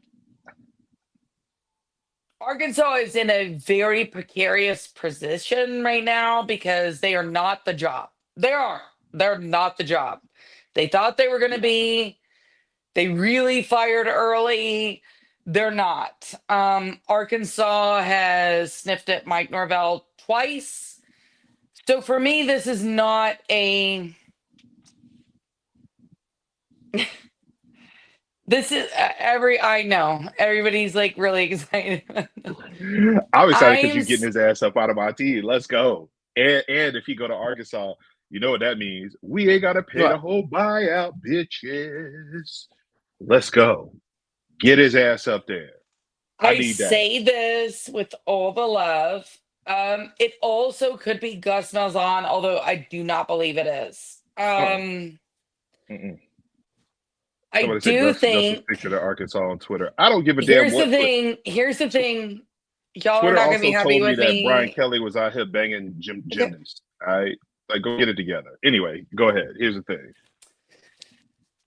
Arkansas is in a very precarious position right now because they are not the job. They aren't. They're not the job. They thought they were going to be. They really fired early. They're not. Arkansas has sniffed at Mike Norvell twice. So for me, this is not a. This is I know everybody's like really excited. I'm excited because I'm you're getting his ass up out of my team. Let's go. And if he go to Arkansas, you know what that means. We ain't gotta pay the what whole buyout, bitches. Let's go. Get his ass up there. I I need that. say this with all the love. It also could be Gus Malzahn, although I do not believe it is. Uh-uh. Mm-mm. I Somebody said do Gus's think picture of Arkansas on Twitter. I don't give a damn what. Here's the thing. Y'all are Twitter not gonna be also happy told me with that Brian me. Kelly was out here banging Okay. gymnasts. All right, like go get it together. Anyway, go ahead. Here's the thing.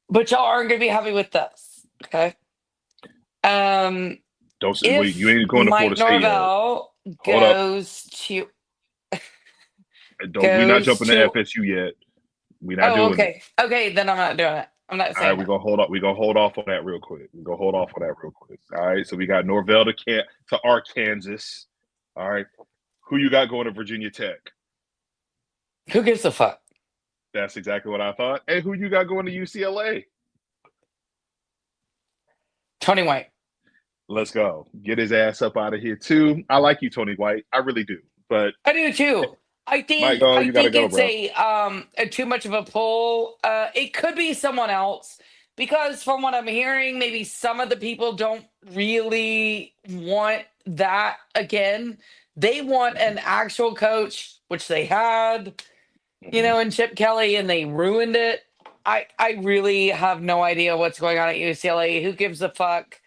But y'all aren't gonna be happy with this. Okay. Um Don't say wait. You if ain't going to Mike Florida State yet. Norvell Hold up. goes to Don't. We not goes jumping to to FSU yet. We not oh doing it. okay. Okay, then I'm not doing it. I'm not All saying right, we're gonna hold off. We're gonna hold off on that real quick. All right, so we got Norvell to Arkansas. All right, who you got going to Virginia Tech? Who gives a fuck? That's exactly what I thought. And who you got going to UCLA? Tony White. Let's go. Get his ass up out of here too. I like you, Tony White. I really do. But I do too. I Mike, think you gotta go, it's bro. a too much of a pull. It could be someone else because from what I'm hearing, maybe some of the people don't really want that again. They want an actual coach, which they had, in Chip Kelly, and they ruined it. I really have no idea what's going on at UCLA. Who gives a fuck?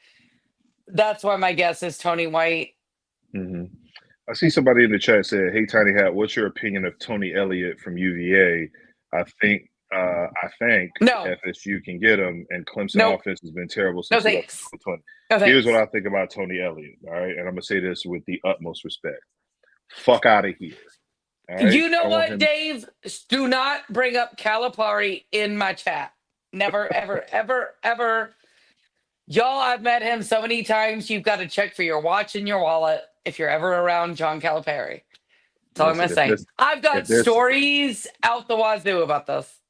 That's why my guess is Tony White. Mm-hmm. I see somebody in the chat said, "Hey, Tiny Hat, what's your opinion of Tony Elliott from UVA? I think No, FSU can get him, and Clemson nope, offense has been terrible no since thanks. 2020." No Here's what thanks. I think about Tony Elliott. All right, and I'm gonna say this with the utmost respect. Fuck out of here. All right, You I know don't want what, him. Dave? Do not bring up Calipari in my chat. Never, ever, ever, ever. Y'all, I've met him so many times. You've got to check for your watch and your wallet if you're ever around John Calipari. That's all I'm Listen, gonna say. I've if got there's stories out the wazoo about this.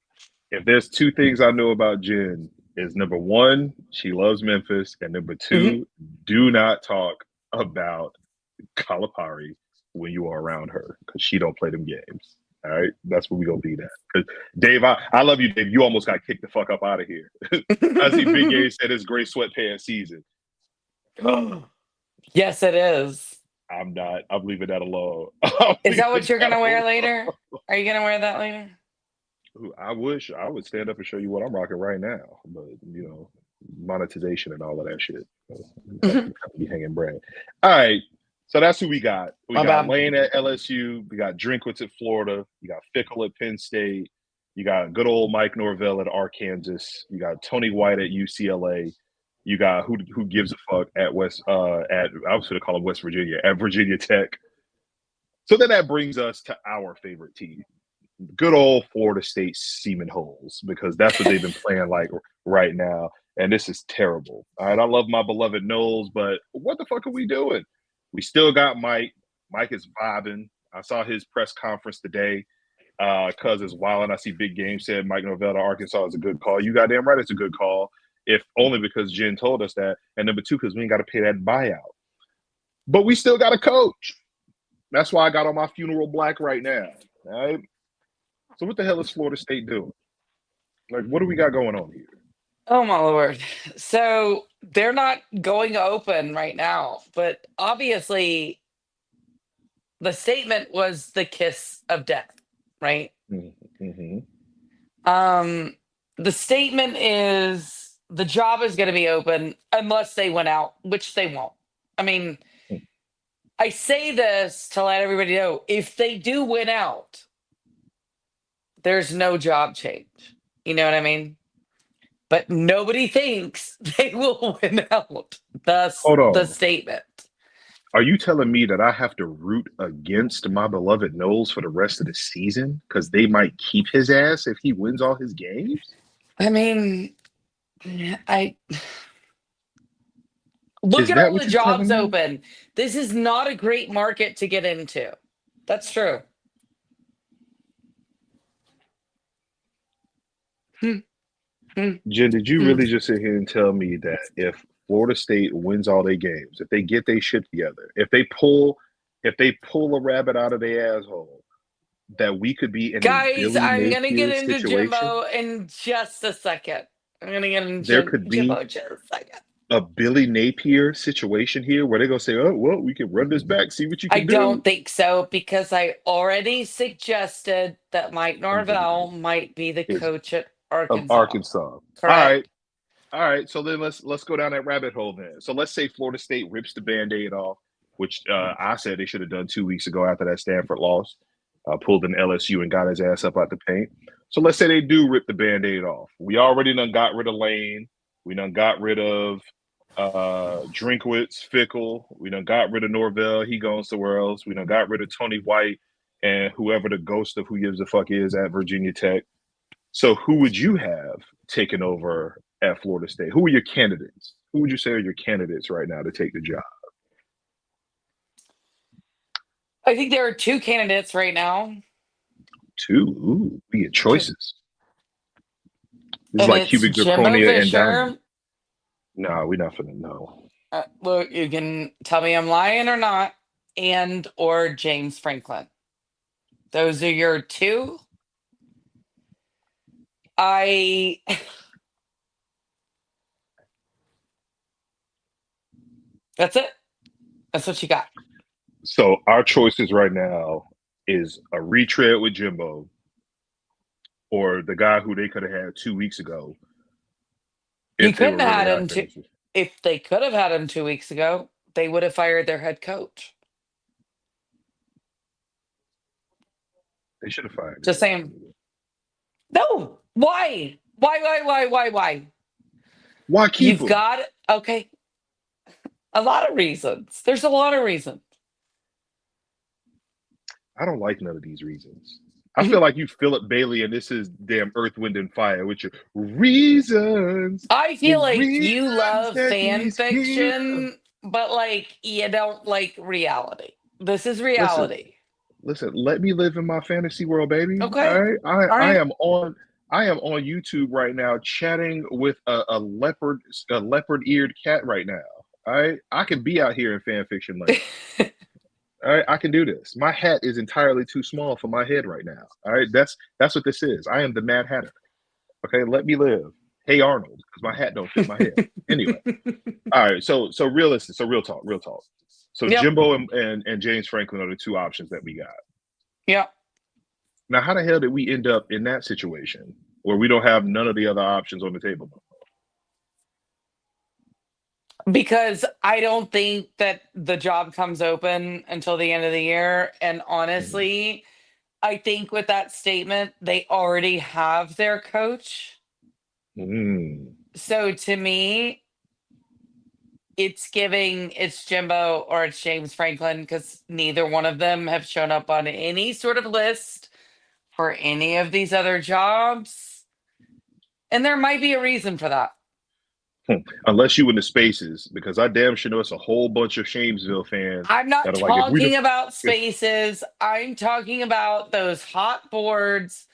if there's two things I know about Jen, is number one, she loves Memphis, and number Mhm. two, do not talk about Kalahari when you are around her because she don't play them games. All right, that's what we gonna be that. Because Dave, I love you, Dave. You almost got kicked the fuck up out of here. I see Big Game said it's great sweatpants season. Yes, it is. I'm not. I'm leaving that alone. Is that what you're gonna wear later? Are you gonna wear that later? I wish I would stand up and show you what I'm rocking right now, but monetization and all of that shit. Have to be hanging bread. All right, so that's who we got. We My got bad. Lane at LSU. We got Drinkwitz at Florida. You got Fickle at Penn State. You got good old Mike Norvell at Arkansas. You got Tony White at UCLA. You got who gives a fuck at West I was going to call him West Virginia at Virginia Tech. So then that brings us to our favorite team, good old Florida State Seaman Holes, because that's what they've been playing like right now. And this is terrible. All right, I love my beloved Knowles, but what the fuck are we doing? We still got Mike. Mike is vibing. I saw his press conference today. Cuz is wild, and I see Big Game said Mike Norvell to Arkansas is a good call. You goddamn right, it's a good call. If only because Jen told us that, and number two, because we ain't got to pay that buyout. But we still got a coach. That's why I got on my funeral black right now. All right. So what the hell is Florida State doing? Like, what do we got going on here? Oh my lord. So they're not going open right now, but obviously the statement was the kiss of death, right? Mm-hmm. The statement is the job is going to be open unless they went out, which they won't. I mean, I say this to let everybody know if they do win out, there's no job change. You know what I mean? But nobody thinks they will win out. That's Hold the on. statement. Are you telling me that I have to root against my beloved Knowles for the rest of the season because they might keep his ass if he wins all his games? I mean, I look Is at that all what the you're telling jobs me? open. This is not a great market to get into. That's true. Jen, did you really just sit here and tell me that if Florida State wins all their games, if they get their shit together, if they pull a rabbit out of their asshole, that we could be in a Guys, Billy I'm going to get Napier into situation? Jimbo in just a second. I'm going to get There into could Jimbo be in just a second. a Billy Napier situation here where they're gonna say, "Oh, well, we can run this back, see what you I can do." don't think so because I already suggested that Mike Norvell might be the Is coach at of Arkansas. Arkansas. Correct? All right. So then let's go down that rabbit hole then. So let's say Florida State rips the Band-Aid off, which I said they should have done 2 weeks ago after that Stanford loss. Pulled an LSU and got his ass up out the paint. So let's say they do rip the Band-Aid off. We already done got rid of Lane. We done got rid of Drinkwitz, Fickle. We done got rid of Norvell. He goes somewhere else. We done got rid of Tony White and whoever the ghost of who gives a fuck is at Virginia Tech. So who would you have taken over at Florida State? Who are your candidates? Who would you say are your candidates right now to take the job? I think there are two candidates right now. Two. Ooh, we get choices. This is And like it's cubic Jimbo zirconia and diamond. Fisher. Nah, we're not finna know. Look, you can tell me I'm lying or not, and or James Franklin. Those are your two. That's it. That's what you got. So our choices right now is a retread with Jimbo or the guy who they could have had 2 weeks ago. You couldn't have had him if they could have had him 2 weeks ago, they would have fired their head coach. They should have fired him. Just saying. No. Why? Why? Why keep him? Got okay. A lot of reasons. There's a lot of reasons. I don't like none of these reasons. I feel like you Philip Bailey and this is damn Earth, Wind, and Fire with your reasons. I feel like you love fan fiction, but like you don't like reality. This is reality. Listen, let me live in my fantasy world, baby. Okay. All right. All right. I am on YouTube right now chatting with a leopard-eared cat right now. All right. I can be out here in fan fiction land. All right, I can do this. My hat is entirely too small for my head right now. All right, that's what this is. I am the Mad Hatter. Okay, let me live. Hey Arnold, because my hat don't fit my head. Anyway, all right. So realistic. So real talk. So yep. Jimbo and James Franklin are the two options that we got. Yeah. Now, how the hell did we end up in that situation where we don't have none of the other options on the table? Because I don't think that the job comes open until the end of the year. And honestly, I think with that statement, they already have their coach. So to me, it's Jimbo or it's James Franklin because neither one of them have shown up on any sort of list for any of these other jobs. And there might be a reason for that. Unless you in the spaces, because I damn sure know it's a whole bunch of Shamesville fans. I'm not talking about spaces. I'm talking about those hot boards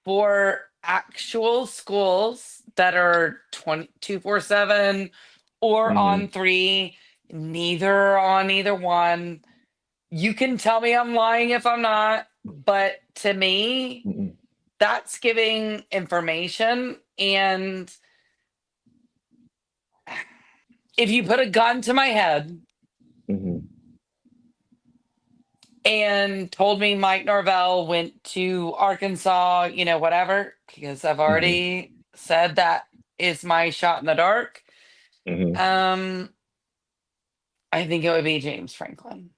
for actual schools that are 247 or on 3, neither on either one. You can tell me I'm lying if I'm not, but to me, that's giving information. And if you put a gun to my head and told me Mike Norvell went to Arkansas, whatever, because I've already said that is my shot in the dark. I think it would be James Franklin.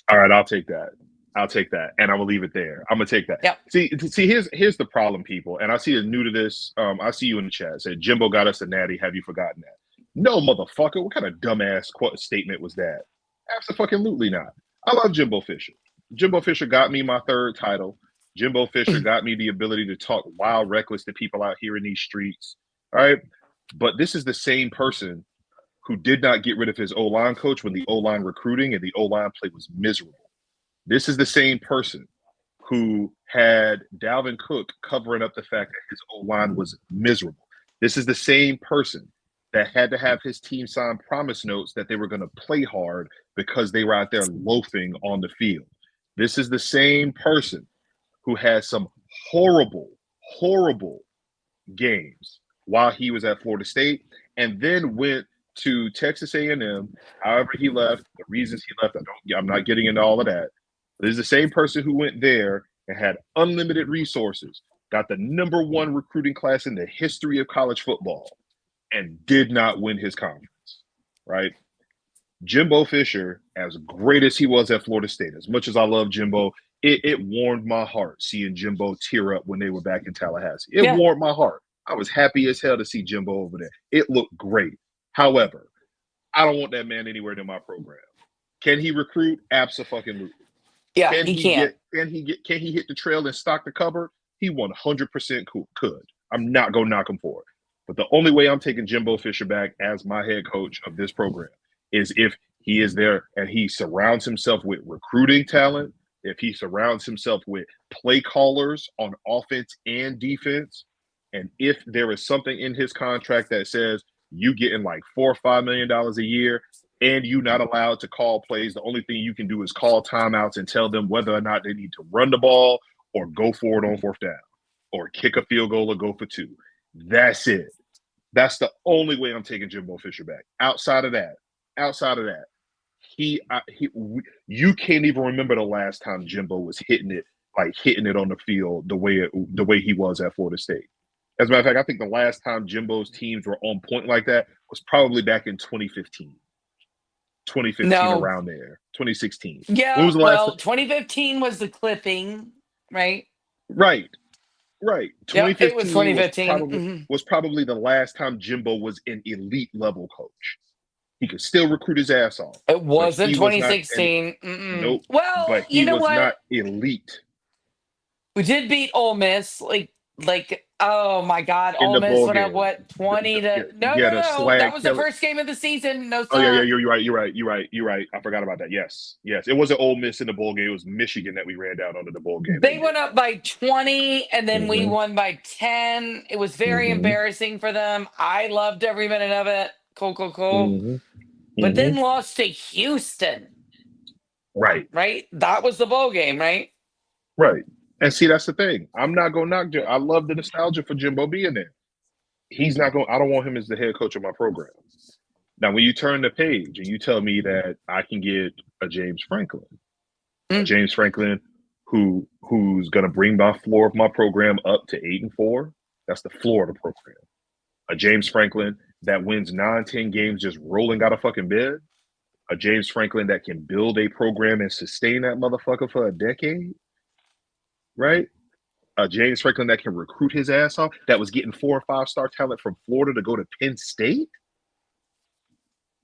All right, I'll take that. And I will leave it there. I'm gonna take that. Yep. See, here's the problem, people. And I see you're new to this. I see you in the chat. Said Jimbo got us a natty. Have you forgotten that? No, motherfucker. What kind of dumbass statement was that? Absolutely not. I love Jimbo Fisher. Jimbo Fisher got me my 3rd title. Jimbo Fisher got me the ability to talk wild, reckless to people out here in these streets. All right. But this is the same person who did not get rid of his O-line coach when the O-line recruiting and the O-line play was miserable. This is the same person who had Dalvin Cook covering up the fact that his O-line was miserable. This is the same person that had to have his team sign promise notes that they were going to play hard because they were out there loafing on the field. This is the same person who had some horrible games while he was at Florida State and then went to Texas A&M. However he left, the reasons he left, I'm not getting into all of that. This is the same person who went there and had unlimited resources, got the #1 recruiting class in the history of college football, and did not win his conference, right? Jimbo Fisher, as great as he was at Florida State, as much as I love Jimbo, it warmed my heart seeing Jimbo tear up when they were back in Tallahassee. It warmed my heart. I was happy as hell to see Jimbo over there. It looked great. However, I don't want that man anywhere near my program. Can he recruit? Absolutely. Yeah, he can. Can he hit the trail and stock the cupboard? He 100% could. I'm not going to knock him for it. But the only way I'm taking Jimbo Fisher back as my head coach of this program is if he is there and he surrounds himself with recruiting talent, if he surrounds himself with play callers on offense and defense, and if there is something in his contract that says you getting like $4 or $5 million a year and you not allowed to call plays, the only thing you can do is call timeouts and tell them whether or not they need to run the ball or go for it on 4th down or kick a field goal or go for 2. That's it. That's the only way I'm taking Jimbo Fisher back. Outside of that, you can't even remember the last time Jimbo was hitting it on the field the way he was at Florida State. As a matter of fact, I think the last time Jimbo's teams were on point like that was probably back in 2015. 2015, around there. 2016. Yeah, when was the last 2015 was the clipping, right? Right. 2015 it was 2015. was probably the last time Jimbo was an elite level coach. He could still recruit his ass off. It wasn't 2016. Nope. Well, but he was not elite. We did beat Ole Miss, like oh my God, Ole Miss went up 20 to no. That was the first game of the season. No, sir. Oh yeah, you're right. I forgot about that. Yes. It wasn't Ole Miss in the bowl game. It was Michigan that we ran down under the bowl game. They went up by 20, and then we won by 10. It was very embarrassing for them. I loved every minute of it. Cool. But then lost to Houston. Right. That was the bowl game, right? Right. And see, that's the thing. I'm not going to knock Jim. I love the nostalgia for Jimbo being there. He's not going. I don't want him as the head coach of my program. Now, when you turn the page and you tell me that I can get a James Franklin, who's going to bring my floor of my program up to 8-4, that's the floor of the program. A James Franklin that wins 9-10 games just rolling out of fucking bed. A James Franklin that can build a program and sustain that motherfucker for a decade. Right? A James Franklin that can recruit his ass off, that was getting 4 or 5-star talent from Florida to go to Penn State.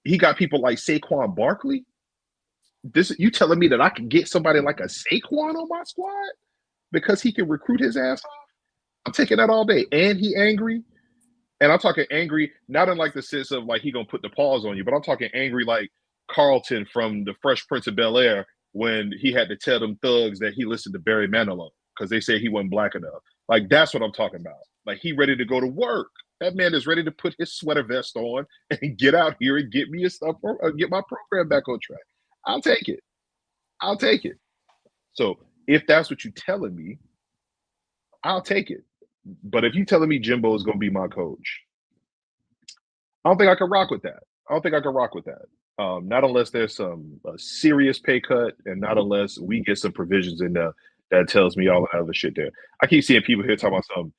He got people like Saquon Barkley. You telling me that I can get somebody like a Saquon on my squad because he can recruit his ass off? I'm taking that all day. And he angry. And I'm talking angry, not in like the sense of like he gonna put the paws on you, but I'm talking angry like Carlton from the Fresh Prince of Bel-Air when he had to tell them thugs that he listened to Barry Manilow because they said he wasn't black enough. Like, that's what I'm talking about. Like, he ready to go to work. That man is ready to put his sweater vest on and get out here and get me get my program back on track. I'll take it. So if that's what you're telling me, I'll take it. But if you're telling me Jimbo is going to be my coach, I don't think I can rock with that. Not unless there's a serious pay cut and not unless we get some provisions in there that tells me all the other shit there. I keep seeing people here talking about some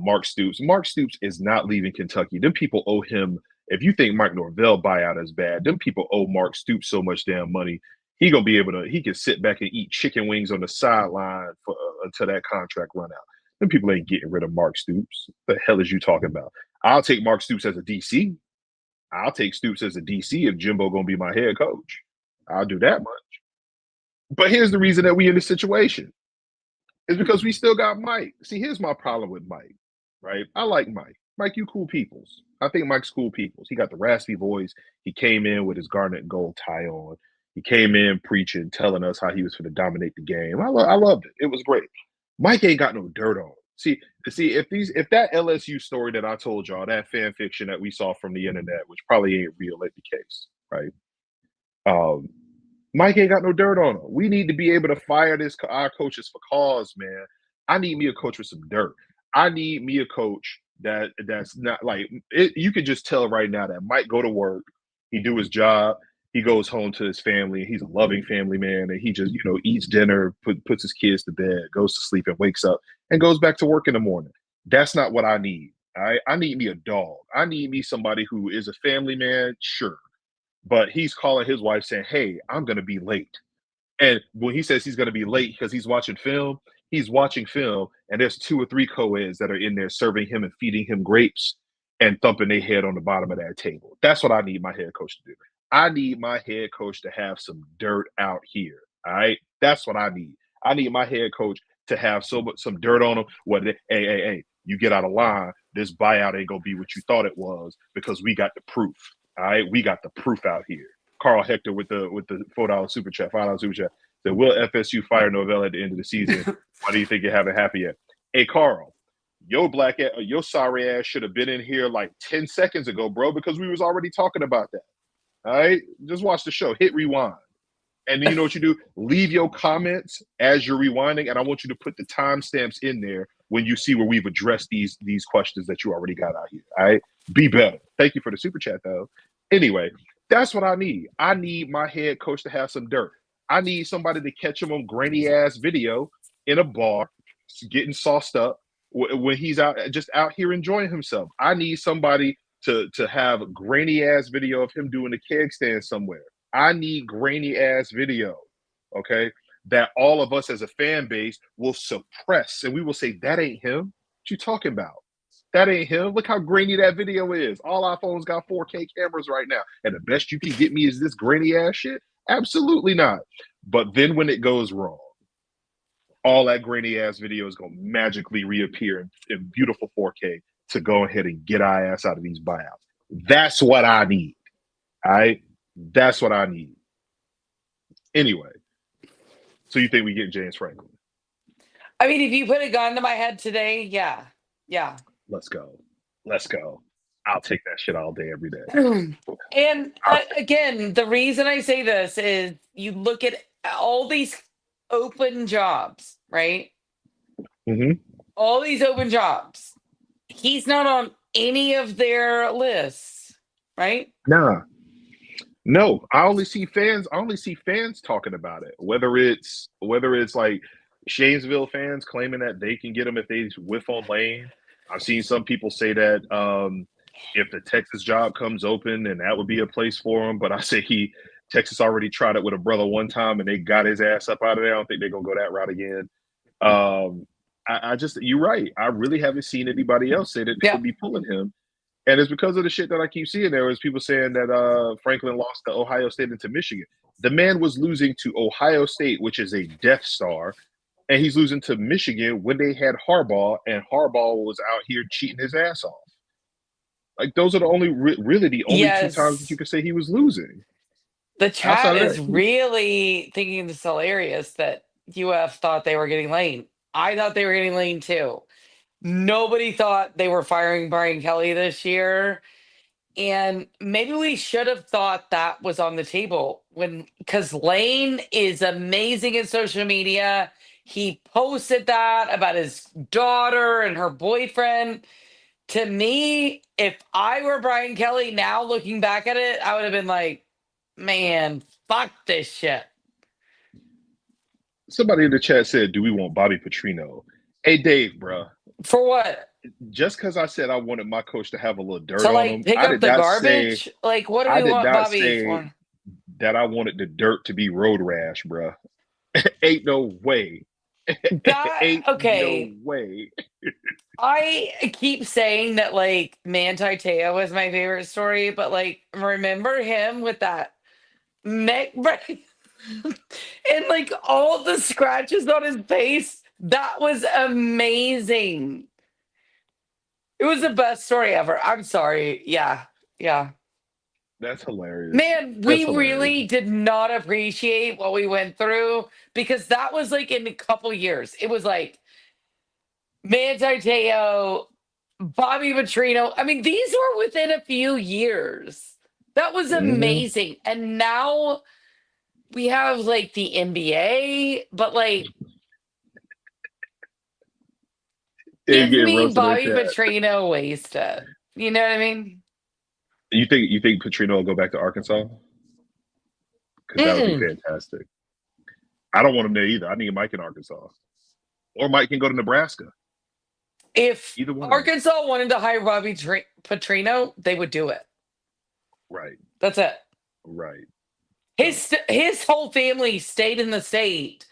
Mark Stoops. Mark Stoops is not leaving Kentucky. Them people owe him. If you think Mike Norvell buyout is bad, them people owe Mark Stoops so much damn money. He can sit back and eat chicken wings on the sideline for until that contract run out. Them people ain't getting rid of Mark Stoops. What the hell is you talking about? I'll take Mark Stoops as a DC. I'll take Stoops as a DC if Jimbo going to be my head coach. I'll do that much. But here's the reason that we in this situation. It's because we still got Mike. See, here's my problem with Mike, right? I like Mike. Mike, you cool peoples. I think Mike's cool peoples. He got the raspy voice. He came in with his garnet and gold tie on. He came in preaching, telling us how he was going to dominate the game. I loved it. It was great. Mike ain't got no dirt on. See, if that LSU story that I told y'all, that fan fiction that we saw from the internet, which probably ain't real at the case, right? Mike ain't got no dirt on him. We need to be able to fire our coaches for cause, man. I need me a coach with some dirt. I need me a coach that's not like it. You can just tell right now that Mike go to work, he do his job, he goes home to his family. He's a loving family man, and he just eats dinner, puts his kids to bed, goes to sleep, and wakes up and goes back to work in the morning. That's not what I need. I need me a dog. I need me somebody who is a family man, sure, but he's calling his wife saying, "Hey, I'm going to be late." And when he says he's going to be late because he's watching film, and there's 2 or 3 co-eds that are in there serving him and feeding him grapes and thumping their head on the bottom of that table. That's what I need my head coach to do. I need my head coach to have some dirt out here. All right. That's what I need. I need my head coach to have some dirt on them. Hey, you get out of line. This buyout ain't gonna be what you thought it was because we got the proof. All right, we got the proof out here. Carl Hector with the $4 super chat, $5 super chat. Said, will FSU fire Novell at the end of the season? Why do you think you haven't happened yet? Hey, Carl, your sorry ass should have been in here like 10 seconds ago, bro, because we was already talking about that. All right, just watch the show. Hit rewind. And then you know what you do? Leave your comments as you're rewinding, and I want you to put the timestamps in there when you see where we've addressed these questions that you already got out here. All right? Be better. Thank you for the super chat, though. Anyway, that's what I need. I need my head coach to have some dirt. I need somebody to catch him on grainy-ass video in a bar, getting sauced up when he's just out here enjoying himself. I need somebody to have grainy-ass video of him doing a keg stand somewhere. I need grainy ass video, okay, that all of us as a fan base will suppress, and we will say, that ain't him. What you talking about? That ain't him. Look how grainy that video is. All our phones got 4K cameras right now, and the best you can get me is this grainy ass shit? Absolutely not. But then when it goes wrong, all that grainy ass video is going to magically reappear in beautiful 4K to go ahead and get our ass out of these buyouts. That's what I need, all right? That's what I need. Anyway, so you think we get James Franklin? I mean, if you put a gun to my head today, yeah. Let's go. I'll take that shit all day, every day. And again, the reason I say this is you look at all these open jobs, right? Mm-hmm. All these open jobs. He's not on any of their lists, right? Nah. No, I only see fans talking about it. Whether it's like Shanesville fans claiming that they can get him if they whiff on Lane. I've seen some people say that if the Texas job comes open, and that would be a place for him. But I say Texas already tried it with a brother one time, and they got his ass up out of there. I don't think they're gonna go that route again. You're right. I really haven't seen anybody else say that they would be pulling him. And it's because of the shit that I keep seeing. There was people saying that Franklin lost to Ohio State and to Michigan. The man was losing to Ohio State, which is a Death Star, and he's losing to Michigan when they had Harbaugh, and Harbaugh was out here cheating his ass off. Like, those are the only two times that you could say he was losing. The chat is really thinking this hilarious that UF thought they were getting Lane. I thought they were getting Lane too. Nobody thought they were firing Brian Kelly this year. And maybe we should have thought that was on the table because Lane is amazing in social media. He posted that about his daughter and her boyfriend. To me, if I were Brian Kelly now looking back at it, I would have been like, man, fuck this shit. Somebody in the chat said, do we want Bobby Petrino? Hey, Dave, bro. For what? Just because I said I wanted my coach to have a little dirt to, on him. Pick up the garbage? What do we want Bobby for? That I wanted the dirt to be road rash, bro. Ain't no way. Ain't no way. I keep saying that, Manti Te'o was my favorite story, but, remember him with that neck break? And, all the scratches on his face? That was amazing. It was the best story ever. I'm sorry. Yeah. That's hilarious. Man, we really did not appreciate what we went through because that was in a couple years. It was Manti Te'o, Bobby Petrino. I mean, these were within a few years. That was amazing. And now we have the NBA, but give me Bobby Petrino wasted. You know what I mean? You think Petrino will go back to Arkansas? Because that would be fantastic. I don't want him there either. I need Mike in Arkansas. Or Mike can go to Nebraska. If Arkansas wanted to hire Bobby Petrino, they would do it. Right. That's it. Right. His whole family stayed in the state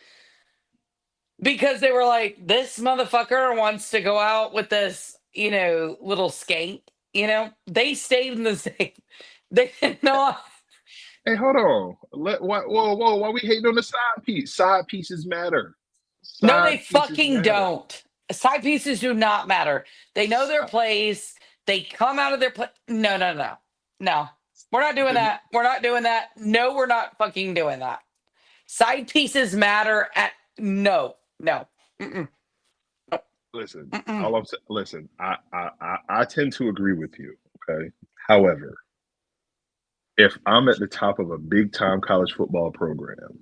because they were like, this motherfucker wants to go out with this, little skank. They stayed in the state. They did not. Hey, hold on. Whoa. Why we hating on the side piece? Side pieces matter. No, they Side pieces fucking matter. don't. Side pieces do not matter. They know their place. They come out of their place. No, no, no. No. We're not doing Then that. We're not doing that. No, we're not fucking doing that. Side pieces matter at no. No. Mm-mm. listen, Mm-mm. all I'm saying, listen, I tend to agree with you. Okay. However, if I'm at the top of a big time college football program,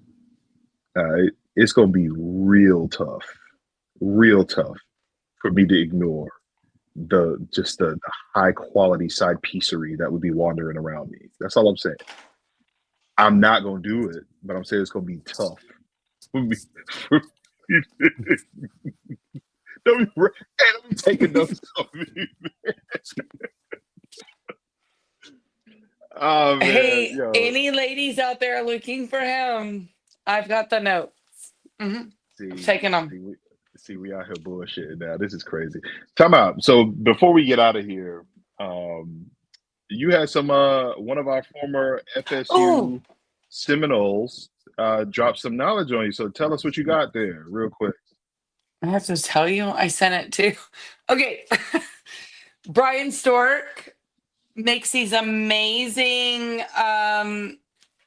it's going to be real tough for me to ignore the high quality side piecery that would be wandering around me. That's all I'm saying. I'm not going to do it, but I'm saying it's going to be tough for me. Don't be, hey, let me take notes of me. Oh man, Hey, yo, any ladies out there looking for him? I've got the notes. I'm see, taking them. we out here bullshitting now. This is crazy. Time out. So before we get out of here, um, you had some one of our former Oh, FSU Seminoles drop some knowledge on you. So tell us what you got there, real quick. I have to tell you, I sent it to. Okay. Bryan Stork makes these amazing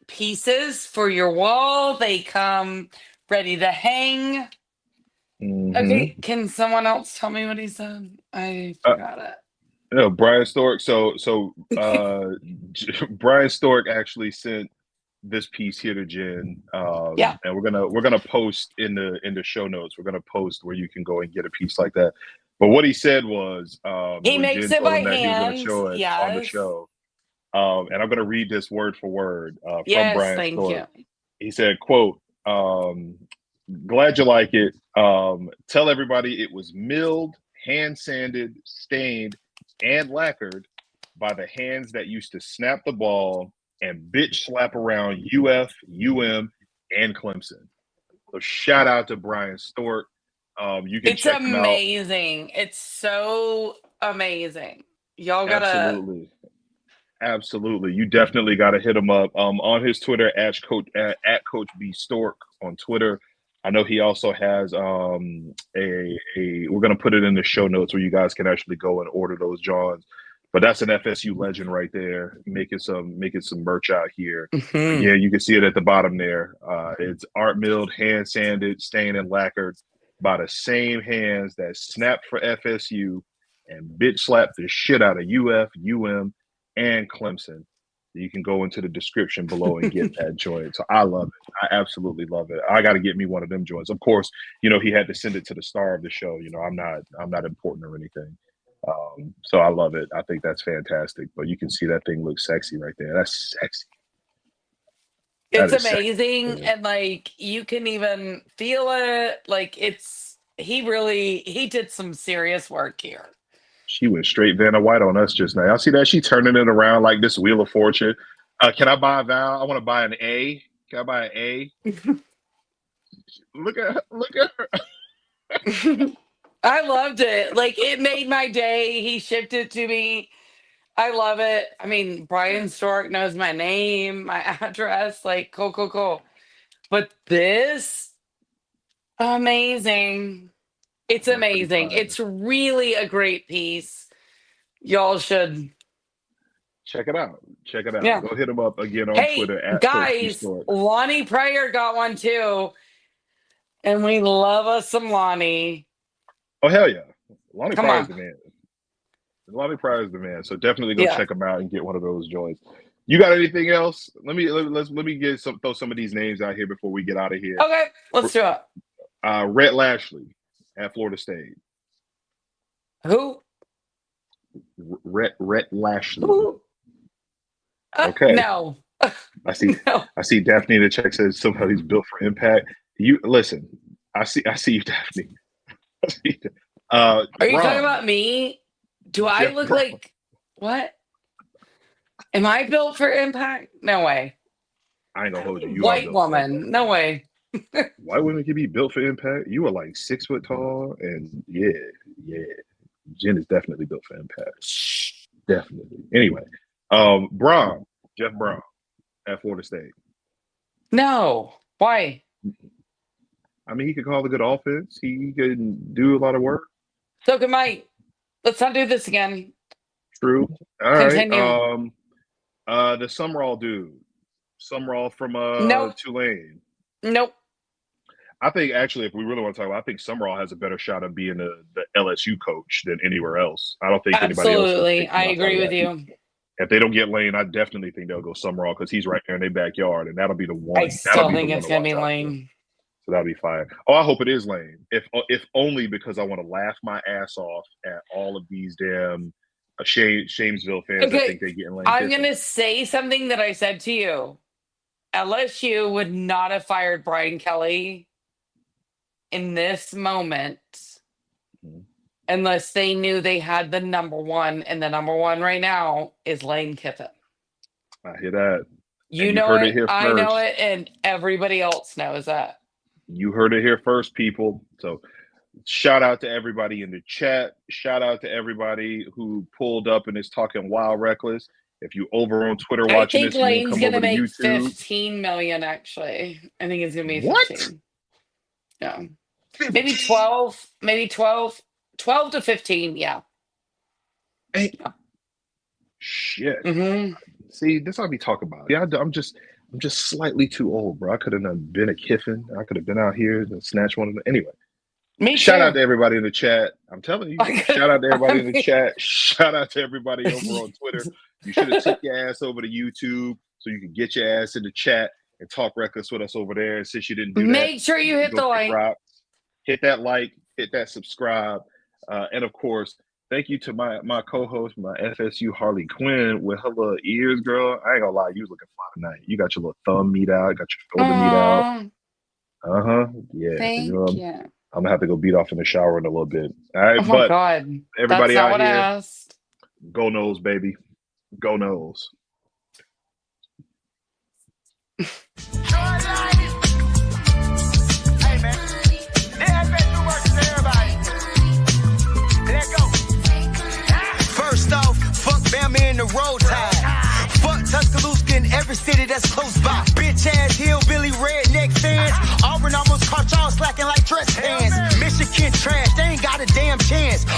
pieces for your wall. They come ready to hang. Okay, Mm-hmm. can someone else tell me what he said? I forgot No, Brian Stork. it. Brian Stork actually sent this piece here to Jen, Yeah, and we're gonna post in the show notes. We're gonna post where you can go and get a piece like that. But what he said was he when makes Jen it told by him that he was gonna hand. show it on the Yes, show, and I'm gonna read this word for word from yes, Brian thank Stork. you. He said, "Quote." Glad you like it. Tell everybody it was milled, hand sanded, stained, and lacquered by the hands that used to snap the ball and bitch slap around UF, UM, and Clemson. So shout out to Brian Stork. You can It's check him out. amazing. It's so amazing. Y'all gotta. Absolutely. Absolutely. You definitely got to hit him up on his Twitter at Coach B Stork on Twitter. I know he also has a we're gonna put it in the show notes where you guys can actually go and order those Johns. But that's an FSU legend right there, making some merch out here. Mhm. Again, you can see it at the bottom there. It's art milled, hand sanded, stained, and lacquered by the same hands that snapped for FSU and bitch slapped the shit out of UF, UM, and Clemson. You can go into the description below and get that joint. So I love it. I absolutely love it. I got to get me one of them joints. Of course, he had to send it to the star of the show. I'm not important or anything. So I love it. I think that's fantastic. But you can see that thing looks sexy right there. That's sexy. That It's is sexy. amazing, Man. and like you can even feel it. Like he did some serious work here. She went straight Vanna White on us just now. I see that she turning it around like this Wheel of Fortune. Can I buy a vowel? I want to buy an A. Can I buy an A? Look at her. Look at her. I loved it. Like it made my day. He shipped it to me. I love it. I mean, Bryan Stork knows my name, my address. Like, cool, cool, cool. But this, amazing. It's Yeah, pretty amazing. fire. It's really a great piece. Y'all should, Check it out. Check it out. yeah. Go hit him up again on Hey, Twitter at Coach B guys, Stork. Lonnie Prayer got one too. And we love us some Lonnie. Oh hell yeah, Lonnie Come Pryor is on. the man. Lonnie Pryor is the man. So definitely go Yeah. check him out and get one of those joints. You got anything else? Let me get throw some of these names out here before we get out of here. Okay, let's do it. Rhett Lashley at Florida State. Who? Rhett Lashley. Who? Okay. No. I see. No. I see. Daphne in the check says somebody's built for impact. You listen. I see you, Daphne. I see you. Are you talking Bron. about me? Do I Jeff look Bron. like what? Am I built for impact? No way. I ain't gonna hold you. You are White built for impact. woman. No way. White women can be built for impact. You are like 6 foot tall, and yeah. Jen is definitely built for impact. Definitely. Anyway, Braun, Jeff Braun at Florida State. No. Why? I mean, he could call a good offense. He can do a lot of work. So can Mike. Let's not do this again. True. All Continue. right. The Summerall dude. Summerall from Nope. Tulane. Nope. I think actually, if we really want to talk about, I think Summerall has a better shot of being the LSU coach than anywhere else. I don't think anybody else. Absolutely, I agree with you. If they don't get Lane, I definitely think they'll go Summerall because he's right there in their backyard, and that'll be the one. I still think it's gonna be Lane. So that'll be fine. Oh, I hope it is Lane. If only because I want to laugh my ass off at all of these damn Shamesville fans. Okay. I think they get Lane. I'm gonna say something that I said to you. LSU would not have fired Brian Kelly in this moment unless they knew they had the number one, and the number one right now is Lane Kiffen. I hear that. You know it, I know it, and everybody else knows that. You heard it here first, people. So shout out to everybody in the chat. Shout out to everybody who pulled up and is talking wild reckless. If you over on Twitter watching this, Lane's gonna make YouTube. 15 million. Actually, I think it's gonna be 15. What? Yeah, maybe 12. Maybe 12. 12 to 15. Yeah. Hey. Yeah. Shit. Mm-hmm. See, this I'll be talking about. Yeah, I'm just slightly too old, bro. I could have been a Kiffen. I could have been out here and snatched one of them. Anyway. Shout out to everybody in the chat. I'm telling you. Shout out to everybody in the chat. Shout out to everybody over on Twitter. You should have took your ass over to YouTube so you could get your ass in the chat and talk reckless with us over there. And since you didn't do that, make sure you hit the like. Hit that like, hit that subscribe. And of course, thank you to my co-host, my FSU Harley Quinn with her little ears, girl. I ain't gonna lie, you was looking fly tonight. You got your little thumb meat out, got your shoulder meat out. Yeah. Thank you. I'm gonna have to go beat off in the shower in a little bit. All right, oh my God. Everybody That's out not what here, I asked. Go Noles, baby. Go Noles. Hey man, first off, fuck Bama in the road tide. Fuck Tuscaloosa in every city that's close by. Bitch ass hillbilly redneck fans. Auburn almost caught y'all slacking like dress pants. Michigan trash, they ain't got a damn chance.